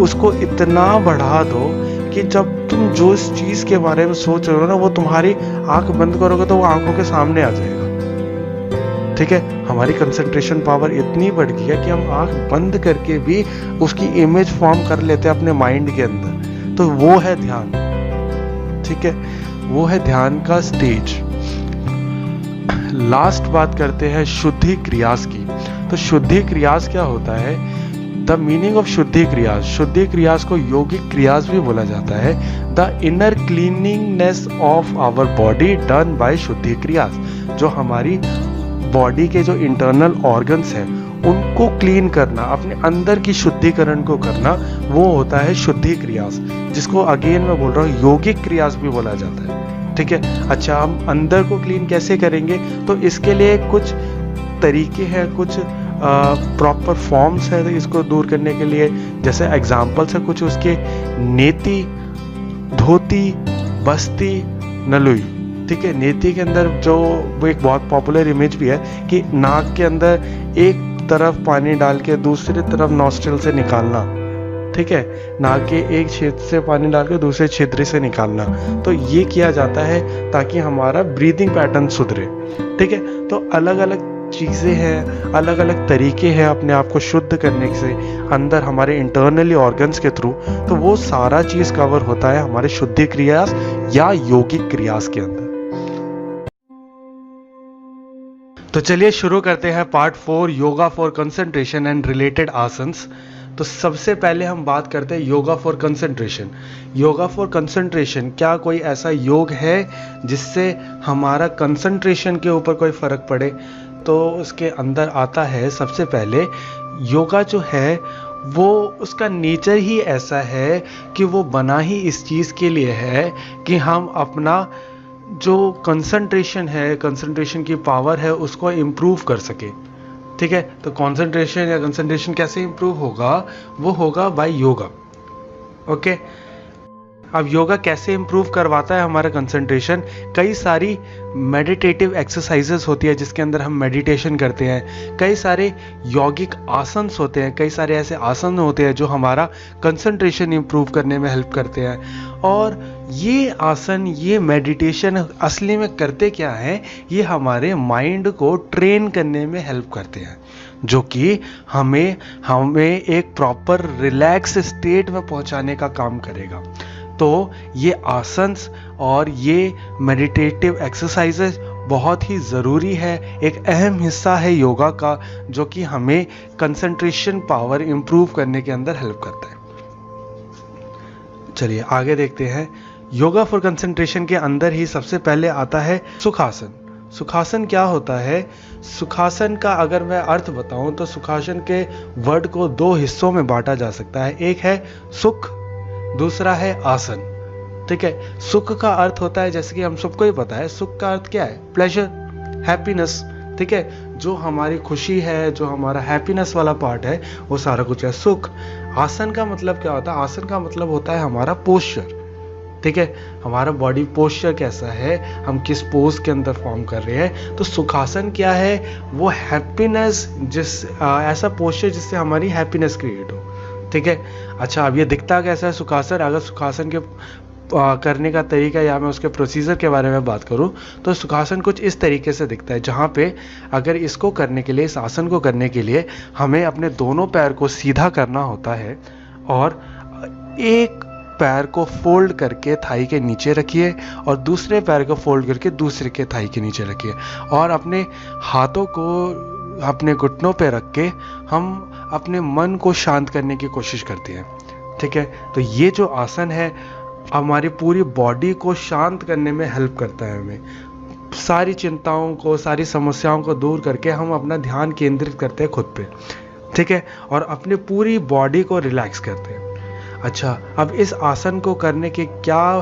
उसको इतना बढ़ा दो कि जब तुम जो इस चीज के बारे में सोच रहे हो ना, वो तुम्हारी आंख बंद करोगे तो वो आंखों के सामने आ जाएगा, ठीक है। हमारी कंसंट्रेशन पावर इतनी बढ़ गई है कि हम आंख बंद करके भी उसकी इमेज फॉर्म कर लेते हैं अपने माइंड के अंदर। तो वो है ध्यान, ठीक है, वो है ध्यान का स्टेज। लास्ट बात करते हैं शुद्धि क्रियास की। तो शुद्धि क्रियास क्या होता है? द मीनिंग ऑफ शुद्धि क्रियास को यौगिक क्रियास भी बोला जाता है। The inner cleaningness of our body done by shuddhi kriyas, जो हमारी बॉडी के जो इंटरनल ऑर्गन्स हैं उनको क्लीन करना, अपने अंदर की शुद्धिकरण को करना, वो होता है शुद्धि क्रियास, जिसको अगेन मैं बोल रहा हूँ यौगिक क्रियास भी बोला जाता है। ठीक है, अच्छा हम अंदर को क्लीन कैसे करेंगे, तो इसके लिए कुछ तरीके हैं, कुछ प्रॉपर फॉर्म्स है इसको दूर करने के लिए। जैसे एग्जाम्पल्स है कुछ उसके, नेति, धोती, बस्ती, नलुई। ठीक है, नेति के अंदर जो वो एक बहुत पॉपुलर इमेज भी है कि नाक के अंदर एक तरफ पानी डाल के दूसरी तरफ नॉस्ट्रिल से निकालना। ठीक है, नाक के एक क्षेत्र से पानी डाल के दूसरे क्षेत्र से निकालना, तो ये किया जाता है ताकि हमारा ब्रीदिंग पैटर्न सुधरे। ठीक है, तो अलग अलग चीज़ें हैं, अलग अलग तरीके हैं अपने आप को शुद्ध करने से अंदर हमारे इंटरनली ऑर्गन्स के थ्रू, तो वो सारा चीज़ कवर होता है हमारे शुद्धि क्रियास या यौगिक क्रियास के अंदर। तो चलिए शुरू करते हैं part 4, yoga for concentration and related asanas. तो सबसे पहले हम बात करते हैं yoga for concentration. Yoga for concentration, क्या कोई ऐसा योग है जिससे हमारा कंसंट्रेशन के ऊपर कोई फर्क पड़े? तो उसके अंदर आता है सबसे पहले, योगा जो है वो उसका नेचर ही ऐसा है कि वो बना ही इस चीज़ के लिए है कि हम अपना जो कंसंट्रेशन है, कंसंट्रेशन की पावर है, उसको इम्प्रूव कर सके। ठीक है, तो कंसंट्रेशन या कंसंट्रेशन कैसे इम्प्रूव होगा? वो होगा बाय योगा। ओके, अब योगा कैसे इम्प्रूव करवाता है हमारा कंसंट्रेशन? कई सारी मेडिटेटिव एक्सरसाइजेस होती है जिसके अंदर हम मेडिटेशन करते हैं, कई सारे यौगिक आसन्स होते हैं, कई सारे ऐसे आसन होते हैं जो हमारा कंसंट्रेशन इम्प्रूव करने में हेल्प करते हैं। और ये आसन, ये मेडिटेशन असली में करते क्या है? ये हमारे माइंड को ट्रेन करने में हेल्प करते हैं, जो कि हमें एक प्रॉपर रिलैक्स स्टेट में पहुंचाने का काम करेगा। तो ये आसन्स और ये मेडिटेटिव एक्सरसाइजेस बहुत ही ज़रूरी है, एक अहम हिस्सा है योगा का, जो कि हमें कंसंट्रेशन पावर इम्प्रूव करने के अंदर हेल्प करता है। चलिए आगे देखते हैं। योगा फॉर कंसंट्रेशन के अंदर ही सबसे पहले आता है सुखासन। सुखासन क्या होता है? सुखासन का अगर मैं अर्थ बताऊं तो सुखासन के वर्ड को 2 हिस्सों में बांटा जा सकता है। एक है सुख, दूसरा है आसन। ठीक है, सुख का अर्थ होता है, जैसे कि हम सबको ही पता है, सुख का अर्थ क्या है? Pleasure, happiness. ठीक है, जो हमारी खुशी है, जो हमारा हैप्पीनेस वाला पार्ट है, वो सारा कुछ है सुख। आसन का मतलब क्या होता है? आसन का मतलब होता है हमारा पोस्चर। ठीक है, हमारा बॉडी पोस्चर कैसा है, हम किस पोज के अंदर फॉर्म कर रहे हैं। तो सुखासन क्या है? वो हैप्पीनेस, ऐसा पोस्चर जिससे हमारी हैप्पीनेस क्रिएट हो। ठीक है, अच्छा अब ये दिखता कैसा है सुखासन? अगर सुखासन के करने का तरीका या मैं उसके प्रोसीजर के बारे में बात करूं तो सुखासन कुछ इस तरीके से दिखता है, जहां पे अगर इसको करने के लिए, इस आसन को करने के लिए हमें अपने दोनों पैर को सीधा करना होता है और एक पैर को फोल्ड करके थाई के नीचे रखिए और दूसरे पैर को फोल्ड करके दूसरे के थाई के नीचे रखिए और अपने हाथों को अपने घुटनों पे रख के हम अपने मन को शांत करने की कोशिश करते हैं। ठीक है, तो ये जो आसन है हमारी पूरी बॉडी को शांत करने में हेल्प करता है। हमें सारी चिंताओं को, सारी समस्याओं को दूर करके हम अपना ध्यान केंद्रित करते हैं खुद पे। ठीक है, और अपनी पूरी बॉडी को रिलैक्स करते हैं। अच्छा, अब इस आसन को करने के क्या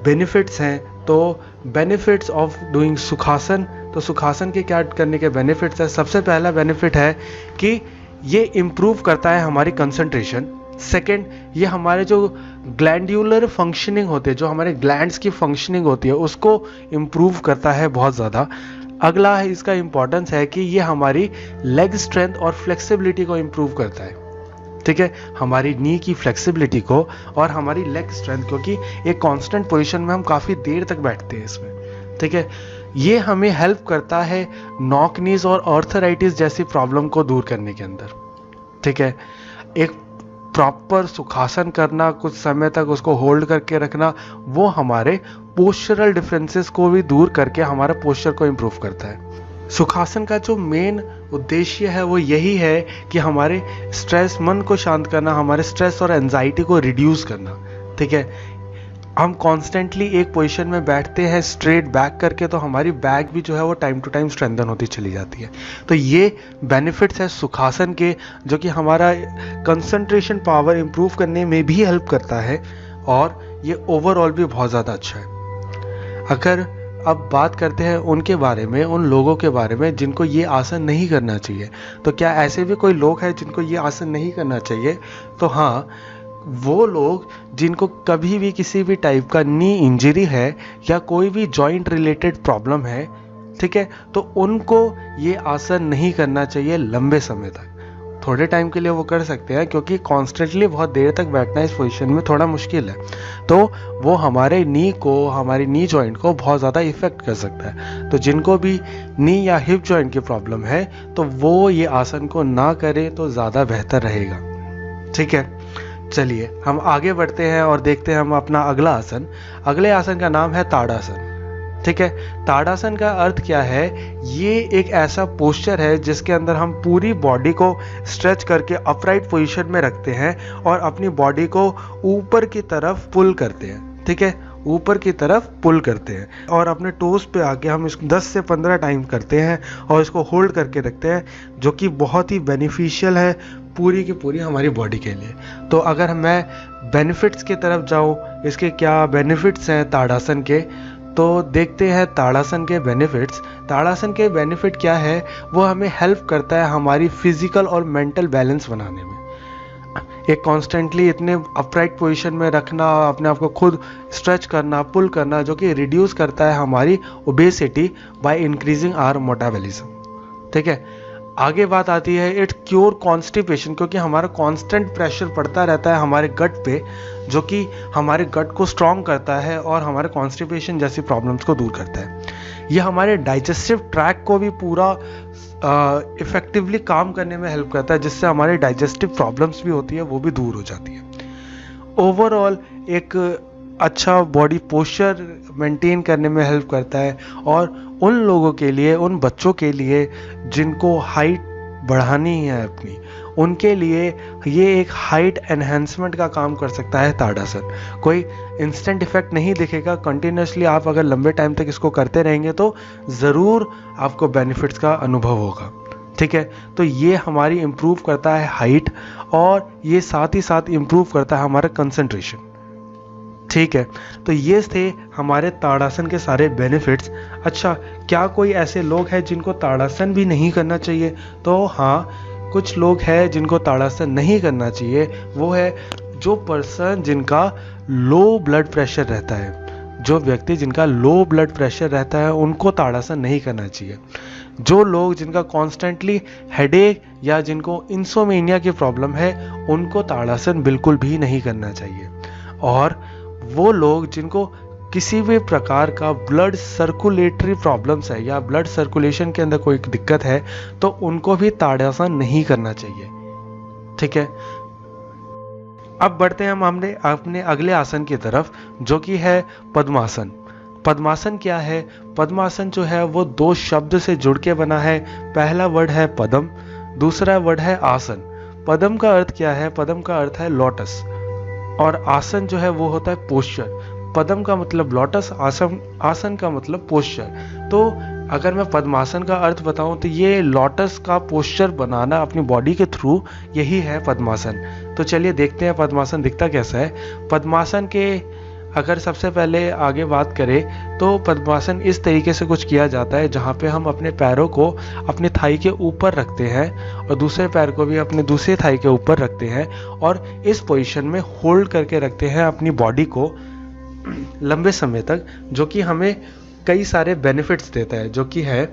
बेनिफिट्स हैं? तो बेनिफिट्स ऑफ डूइंग सुखासन, तो सुखासन के क्या करने के बेनिफिट्स हैं? सबसे पहला बेनिफिट है कि ये इम्प्रूव करता है हमारी कंसंट्रेशन। सेकंड, ये हमारे जो ग्लैंड्यूलर फंक्शनिंग होते हैं, जो हमारे ग्लैंड्स की फंक्शनिंग होती है, उसको इम्प्रूव करता है बहुत ज़्यादा। अगला है इसका इम्पोर्टेंस है कि ये हमारी लेग स्ट्रेंथ और फ्लेक्सिबिलिटी को इम्प्रूव करता है। ठीक है, हमारी नी की फ्लेक्सिबिलिटी को और हमारी लेग स्ट्रेंथ, क्योंकि एक कांस्टेंट पोजीशन में हम काफ़ी देर तक बैठते हैं इसमें। ठीक है, ये हमें हेल्प करता है नॉक नीज और आर्थराइटिस जैसी प्रॉब्लम को दूर करने के अंदर। ठीक है, एक प्रॉपर सुखासन करना, कुछ समय तक उसको होल्ड करके रखना, वो हमारे पोस्चरल डिफरेंसेस को भी दूर करके हमारा पोस्चर को इम्प्रूव करता है। सुखासन का जो मेन उद्देश्य है वो यही है कि हमारे स्ट्रेस, मन को शांत करना, हमारे स्ट्रेस और एंजाइटी को रिड्यूस करना। ठीक है, हम कॉन्स्टेंटली एक पोजीशन में बैठते हैं स्ट्रेट बैक करके, तो हमारी बैक भी जो है वो टाइम टू टाइम स्ट्रेंथन होती चली जाती है। तो ये बेनिफिट्स है सुखासन के, जो कि हमारा कंसंट्रेशन पावर इंप्रूव करने में भी हेल्प करता है और ये ओवरऑल भी बहुत ज़्यादा अच्छा है। अगर अब बात करते हैं उनके बारे में, उन लोगों के बारे में जिनको ये आसन नहीं करना चाहिए, तो क्या ऐसे भी कोई लोग हैं जिनको ये आसन नहीं करना चाहिए? तो हाँ, वो लोग जिनको कभी भी किसी भी टाइप का नी इंजरी है या कोई भी जॉइंट रिलेटेड प्रॉब्लम है, ठीक है, तो उनको ये आसन नहीं करना चाहिए लंबे समय तक। थोड़े टाइम के लिए वो कर सकते हैं, क्योंकि कॉन्स्टेंटली बहुत देर तक बैठना इस पोजीशन में थोड़ा मुश्किल है, तो वो हमारे नी को, हमारी नी जॉइंट को बहुत ज़्यादा इफेक्ट कर सकता है। तो जिनको भी नी या हिप जॉइंट की प्रॉब्लम है, तो वो ये आसन को ना करें तो ज़्यादा बेहतर रहेगा। ठीक है, चलिए हम आगे बढ़ते हैं और देखते हैं हम अपना अगला आसन। अगले आसन का नाम है ताड़ासन। ठीक है, ताड़ासन का अर्थ क्या है? ये एक ऐसा पोस्चर है जिसके अंदर हम पूरी बॉडी को स्ट्रेच करके अपराइट पोजीशन में रखते हैं और अपनी बॉडी को ऊपर की तरफ पुल करते हैं। ठीक है, ऊपर की तरफ पुल करते हैं और अपने टोस पे आके हम इसको 10 से 15 टाइम करते हैं और इसको होल्ड करके रखते हैं, जो कि बहुत ही बेनिफिशियल है पूरी की पूरी हमारी बॉडी के लिए। तो अगर मैं बेनिफिट्स की तरफ जाऊँ, इसके क्या बेनिफिट्स हैं ताड़ासन के, तो देखते हैं ताड़ासन के बेनिफिट्स। ताड़ासन के बेनिफिट क्या है? वो हमें हेल्प करता है हमारी फिजिकल और मेंटल बैलेंस बनाने में। एक कॉन्स्टेंटली इतने अपराइट पोजीशन में रखना, अपने आप को खुद स्ट्रेच करना, पुल करना, जो कि रिड्यूस करता है हमारी obesity by increasing our metabolism. ठीक है, आगे बात आती है इट क्योर कॉन्स्टिपेशन, क्योंकि हमारा कांस्टेंट प्रेशर पड़ता रहता है हमारे गट पे, जो कि हमारे गट को स्ट्रॉन्ग करता है और हमारे कॉन्स्टिपेशन जैसी प्रॉब्लम्स को दूर करता है। यह हमारे डाइजेस्टिव ट्रैक को भी पूरा इफेक्टिवली काम करने में हेल्प करता है, जिससे हमारे डाइजेस्टिव प्रॉब्लम्स भी होती है वो भी दूर हो जाती है। ओवरऑल एक अच्छा बॉडी पोस्चर मेंटेन करने में हेल्प करता है और उन लोगों के लिए, उन बच्चों के लिए जिनको हाइट बढ़ानी है अपनी, उनके लिए ये एक हाइट एनहेंसमेंट का काम कर सकता है ताड़ासन। कोई इंस्टेंट इफेक्ट नहीं दिखेगा, कंटिन्यूसली आप अगर लंबे टाइम तक इसको करते रहेंगे तो ज़रूर आपको बेनिफिट्स का अनुभव होगा। ठीक है, तो ये हमारी इम्प्रूव करता है हाइट और ये साथ ही साथ इम्प्रूव करता है हमारा कंसंट्रेशन। ठीक है, तो ये थे हमारे ताड़ासन के सारे बेनिफिट्स। अच्छा, क्या कोई ऐसे लोग हैं जिनको ताड़ासन भी नहीं करना चाहिए? तो हाँ, कुछ लोग हैं जिनको ताड़ासन नहीं करना चाहिए। वो है जो पर्सन जिनका लो ब्लड प्रेशर रहता है। जो व्यक्ति जिनका लो ब्लड प्रेशर रहता है उनको ताड़ासन नहीं करना चाहिए। जो लोग जिनका कॉन्स्टेंटली हेडेक या जिनको इंसोमेनिया की प्रॉब्लम है, उनको ताड़ासन बिल्कुल भी नहीं करना चाहिए। और वो लोग जिनको किसी भी प्रकार का ब्लड सर्कुलेटरी प्रॉब्लम्स है या ब्लड सर्कुलेशन के अंदर कोई दिक्कत है, तो उनको भी ताड़ासन नहीं करना चाहिए। ठीक है, अब बढ़ते हैं हम अपने अगले आसन की तरफ, जो कि है पद्मासन। पद्मासन क्या है? पद्मासन जो है वो 2 शब्द से जुड़ के बना है। पहला वर्ड है पद्म, दूसरा वर्ड है आसन। पद्म का अर्थ क्या है? पद्म का अर्थ है लोटस और आसन जो है वो होता है पोस्चर। पद्म का मतलब लोटस, आसन का मतलब पोस्चर। तो अगर मैं पद्मासन का अर्थ बताऊं तो ये लोटस का पोस्चर बनाना अपनी बॉडी के थ्रू, यही है पद्मासन। तो चलिए देखते हैं पद्मासन दिखता कैसा है। पद्मासन के अगर सबसे पहले आगे बात करें तो पद्मासन इस तरीके से कुछ किया जाता है, जहाँ पे हम अपने पैरों को अपने थाई के ऊपर रखते हैं और दूसरे पैर को भी अपने दूसरे थाई के ऊपर रखते हैं और इस पोजीशन में होल्ड करके रखते हैं अपनी बॉडी को लंबे समय तक, जो कि हमें कई सारे बेनिफिट्स देता है, जो कि है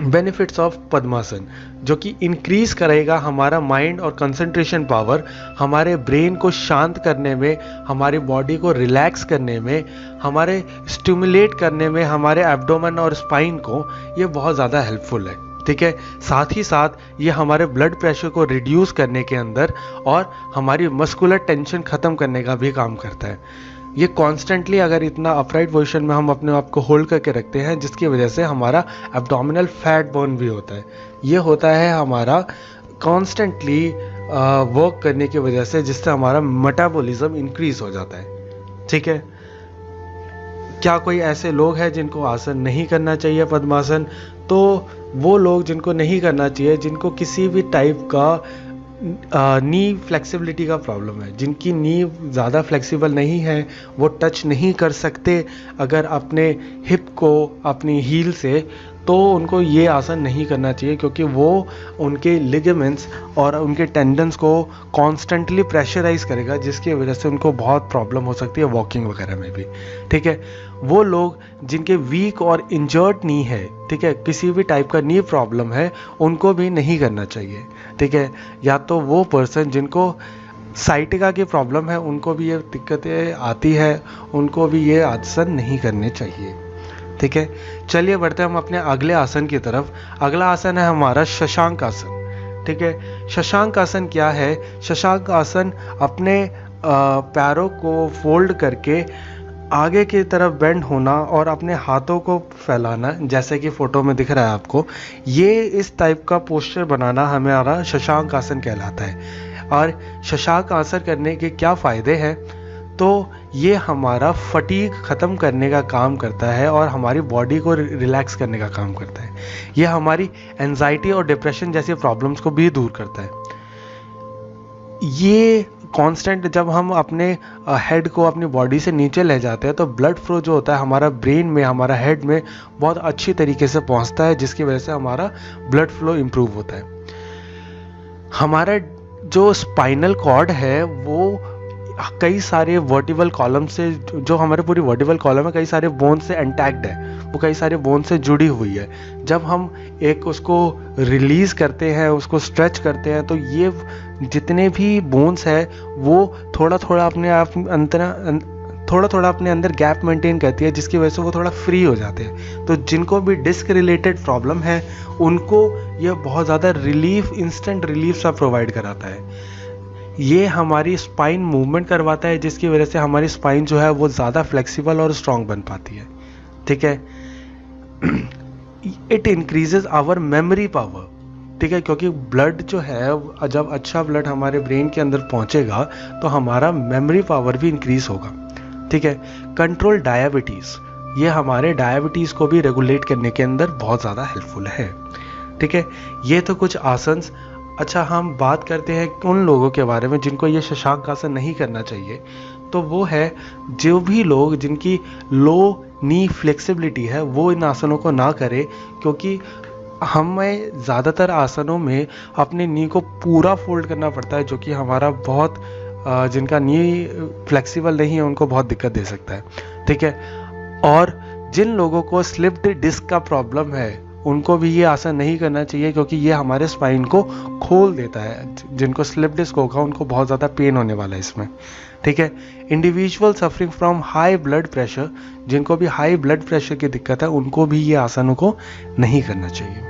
बेनिफिट्स ऑफ पद्मासन, जो कि इंक्रीज करेगा हमारा माइंड और कंसंट्रेशन पावर, हमारे ब्रेन को शांत करने में, हमारी बॉडी को रिलैक्स करने में, हमारे स्टिमुलेट करने में, हमारे एब्डोमेन और स्पाइन को ये बहुत ज़्यादा हेल्पफुल है। ठीक है, साथ ही साथ ये हमारे ब्लड प्रेशर को रिड्यूस करने के अंदर और हमारी मस्कुलर टेंशन ख़त्म करने का भी काम करता है। ये कॉन्स्टेंटली अगर इतना अपराइट पोजीशन में हम अपने आप को होल्ड करके रखते हैं, जिसकी वजह से हमारा एब्डोमिनल फैट बर्न भी होता है। ये होता है हमारा कॉन्स्टेंटली वर्क करने की वजह से, जिससे हमारा मेटाबॉलिज्म इंक्रीज हो जाता है। ठीक है, क्या कोई ऐसे लोग हैं जिनको आसन नहीं करना चाहिए पद्मासन? तो वो लोग जिनको नहीं करना चाहिए, जिनको किसी भी टाइप का नी फ्लेक्सिबिलिटी का प्रॉब्लम है, जिनकी नी ज़्यादा फ्लेक्सिबल नहीं है, वो टच नहीं कर सकते अगर अपने हिप को अपनी हील से, तो उनको ये आसन नहीं करना चाहिए, क्योंकि वो उनके लिगामेंट्स और उनके टेंडन्स को कॉन्स्टेंटली प्रेशराइज करेगा, जिसकी वजह से उनको बहुत प्रॉब्लम हो सकती है वॉकिंग वगैरह में भी। ठीक है, वो लोग जिनके वीक और इंजर्ड नी है, ठीक है, किसी भी टाइप का नी प्रॉब्लम है, उनको भी नहीं करना चाहिए। ठीक है, या तो वो पर्सन जिनको साइटिका की प्रॉब्लम है, उनको भी ये दिक्कतें आती है, उनको भी ये आसन नहीं करने चाहिए। ठीक है, चलिए बढ़ते हैं हम अपने अगले आसन की तरफ। अगला आसन है हमारा शशांक आसन। ठीक है, शशांक आसन क्या है? शशांक आसन अपने पैरों को फोल्ड करके आगे की तरफ बेंड होना और अपने हाथों को फैलाना, जैसे कि फोटो में दिख रहा है आपको, ये इस टाइप का पोस्चर बनाना हमारा शशांक आसन कहलाता है। और शशांक आसन करने के क्या फ़ायदे हैं? तो ये हमारा फटीग ख़त्म करने का काम करता है और हमारी बॉडी को रिलैक्स करने का काम करता है। ये हमारी एंजाइटी और डिप्रेशन जैसी प्रॉब्लम्स को भी दूर करता है। ये कांस्टेंट जब हम अपने हेड को अपनी बॉडी से नीचे ले जाते हैं, तो ब्लड फ्लो जो होता है हमारा ब्रेन में, हमारा हेड में बहुत अच्छी तरीके से पहुंचता है, जिसकी वजह से हमारा ब्लड फ्लो इम्प्रूव होता है। हमारा जो स्पाइनल कॉर्ड है वो कई सारे वर्टिबल कॉलम से, जो हमारे पूरी वर्टिबल कॉलम है, कई सारे बोन से इंटैक्ट है, वो कई सारे बोन से जुड़ी हुई है। जब हम एक उसको रिलीज करते हैं, उसको स्ट्रेच करते हैं, तो ये जितने भी बोन्स है वो थोड़ा थोड़ा अपने अंदर गैप मेंटेन करती है, जिसकी वजह से वो थोड़ा फ्री हो जाते हैं। तो जिनको भी डिस्क रिलेटेड प्रॉब्लम है, उनको ये बहुत ज़्यादा रिलीफ, इंस्टेंट रिलीफ सा प्रोवाइड कराता है। ये हमारी स्पाइन मूवमेंट करवाता है, जिसकी वजह से हमारी स्पाइन जो है वो ज़्यादा फ्लेक्सिबल और स्ट्रॉन्ग बन पाती है। ठीक है, it increases our memory power. ठीक है, क्योंकि ब्लड जो है, जब अच्छा ब्लड हमारे ब्रेन के अंदर पहुंचेगा तो हमारा मेमोरी पावर भी इंक्रीज होगा। ठीक है, कंट्रोल डायबिटीज़, ये हमारे डायबिटीज़ को भी रेगुलेट करने के अंदर बहुत ज़्यादा हेल्पफुल है। ठीक है, ये तो कुछ आसन्स। अच्छा, हम बात करते हैं उन लोगों के बारे में जिनको ये शशांक आसन नहीं करना चाहिए। तो वो है जो भी लोग जिनकी लो नी फ्लेक्सिबिलिटी है, वो इन आसनों को ना करें, क्योंकि हमें ज़्यादातर आसनों में अपने नी को पूरा फोल्ड करना पड़ता है, जो कि हमारा बहुत जिनका नी फ्लेक्सिबल नहीं है उनको बहुत दिक्कत दे सकता है। ठीक है, और जिन लोगों को स्लिप्ड डिस्क का प्रॉब्लम है, उनको भी ये आसन नहीं करना चाहिए, क्योंकि ये हमारे स्पाइन को खोल देता है। जिनको स्लिप डिस्क होगा उनको बहुत ज़्यादा पेन होने वाला है इसमें। ठीक है, individual suffering from high blood pressure, जिनको भी हाई ब्लड प्रेशर की दिक्कत है, उनको भी ये आसनों को नहीं करना चाहिए।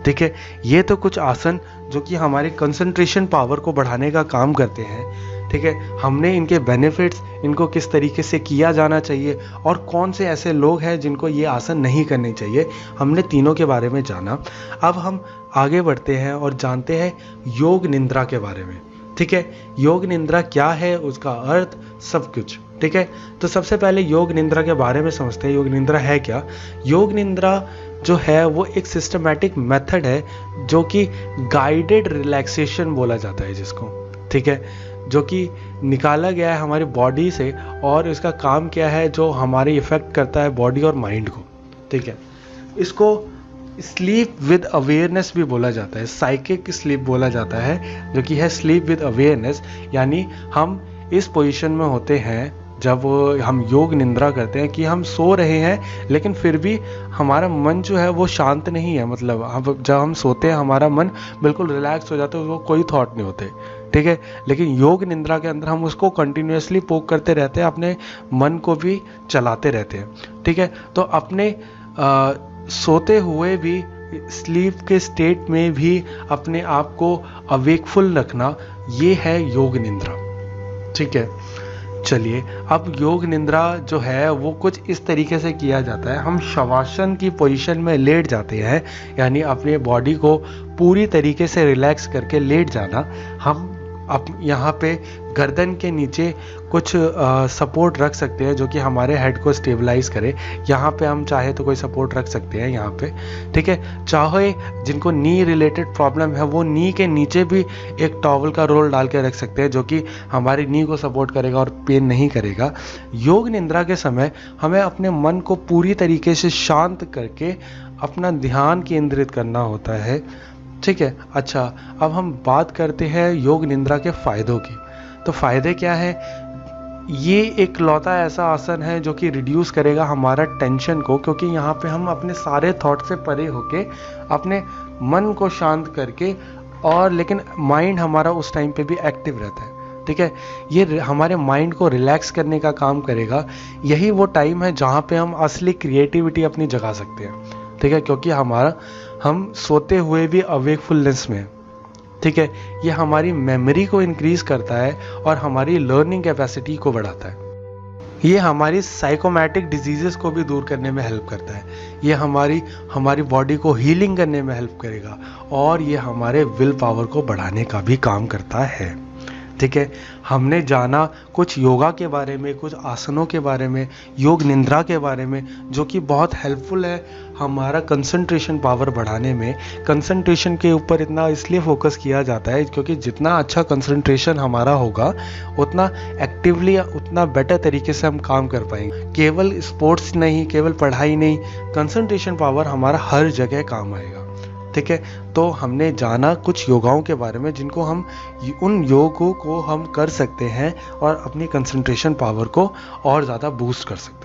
ठीक है, ये तो कुछ आसन जो कि हमारे कंसंट्रेशन पावर को बढ़ाने का काम करते हैं। ठीक है, हमने इनके बेनिफिट्स, इनको किस तरीके से किया जाना चाहिए और कौन से ऐसे लोग हैं जिनको ये आसन नहीं करने चाहिए, हमने तीनों के बारे में जाना। अब हम आगे बढ़ते हैं और जानते हैं योग निद्रा के बारे में। ठीक है, योग निद्रा क्या है, उसका अर्थ, सब कुछ। ठीक है, तो सबसे पहले योग निद्रा के बारे में समझते हैं। योग निद्रा है क्या? योग निद्रा जो है वो एक सिस्टमैटिक मेथड है, जो कि गाइडेड रिलैक्सेशन बोला जाता है जिसको। ठीक है, जो कि निकाला गया है हमारी बॉडी से, और इसका काम क्या है, जो हमारे इफेक्ट करता है बॉडी और माइंड को। ठीक है, इसको स्लीप विद अवेयरनेस भी बोला जाता है, साइकिक स्लीप बोला जाता है, जो कि है स्लीप विद अवेयरनेस। यानी हम इस पोजीशन में होते हैं जब हम योग निद्रा करते हैं कि हम सो रहे हैं, लेकिन फिर भी हमारा मन जो है वो शांत नहीं है। मतलब जब हम सोते हैं हमारा मन बिल्कुल रिलैक्स हो जाता है, उसको कोई थॉट नहीं होते। ठीक है, लेकिन योग निद्रा के अंदर हम उसको कंटिन्यूअसली पोक करते रहते हैं, अपने मन को भी चलाते रहते हैं। ठीक है, तो अपने सोते हुए भी, स्लीप के स्टेट में भी अपने आप को अवेकफुल रखना, ये है योग निद्रा। ठीक है, चलिए, अब योग निद्रा जो है वो कुछ इस तरीके से किया जाता है। हम शवासन की पोजीशन में लेट जाते हैं, यानी अपने बॉडी को पूरी तरीके से रिलैक्स करके लेट जाना। हम यहाँ पे गर्दन के नीचे कुछ सपोर्ट रख सकते हैं जो कि हमारे हेड को स्टेबलाइज करे। यहाँ पे हम चाहे तो कोई सपोर्ट रख सकते हैं यहाँ पे, ठीक है। चाहे जिनको नी रिलेटेड प्रॉब्लम है वो नी के नीचे भी एक टॉवल का रोल डाल के रख सकते हैं जो कि हमारी नी को सपोर्ट करेगा और पेन नहीं करेगा। योग निद्रा के समय हमें अपने मन को पूरी तरीके से शांत करके अपना ध्यान केंद्रित करना होता है, ठीक है। अच्छा, अब हम बात करते हैं योग निद्रा के फायदों की। तो फायदे क्या है? ये एक लौता ऐसा आसन है जो कि रिड्यूस करेगा हमारा टेंशन को, क्योंकि यहाँ पे हम अपने सारे थॉट से परे होके अपने मन को शांत करके, और लेकिन माइंड हमारा उस टाइम पे भी एक्टिव रहता है, ठीक है। ये हमारे माइंड को रिलैक्स करने का काम करेगा। यही वो टाइम है जहाँ पे हम असली क्रिएटिविटी अपनी जगा सकते हैं, ठीक है, क्योंकि हम सोते हुए भी अवेकफुलनेस में, ठीक है। ये हमारी मेमोरी को इंक्रीज करता है और हमारी लर्निंग कैपेसिटी को बढ़ाता है। ये हमारी साइकोमैटिक डिजीजेस को भी दूर करने में हेल्प करता है। ये हमारी बॉडी को हीलिंग करने में हेल्प करेगा, और ये हमारे विल पावर को बढ़ाने का भी काम करता है, ठीक है। हमने जाना कुछ योगा के बारे में, कुछ आसनों के बारे में, योग निद्रा के बारे में, जो कि बहुत हेल्पफुल है हमारा कंसंट्रेशन पावर बढ़ाने में। कंसंट्रेशन के ऊपर इतना इसलिए फोकस किया जाता है क्योंकि जितना अच्छा कंसंट्रेशन हमारा होगा उतना एक्टिवली, उतना बेटर तरीके से हम काम कर पाएंगे। केवल स्पोर्ट्स नहीं, केवल पढ़ाई नहीं, कंसंट्रेशन पावर हमारा हर जगह काम आएगा, ठीक है। तो हमने जाना कुछ योगाओं के बारे में जिनको हम उन योगों को हम कर सकते हैं और अपनी कंसंट्रेशन पावर को और ज़्यादा बूस्ट कर सकते हैं।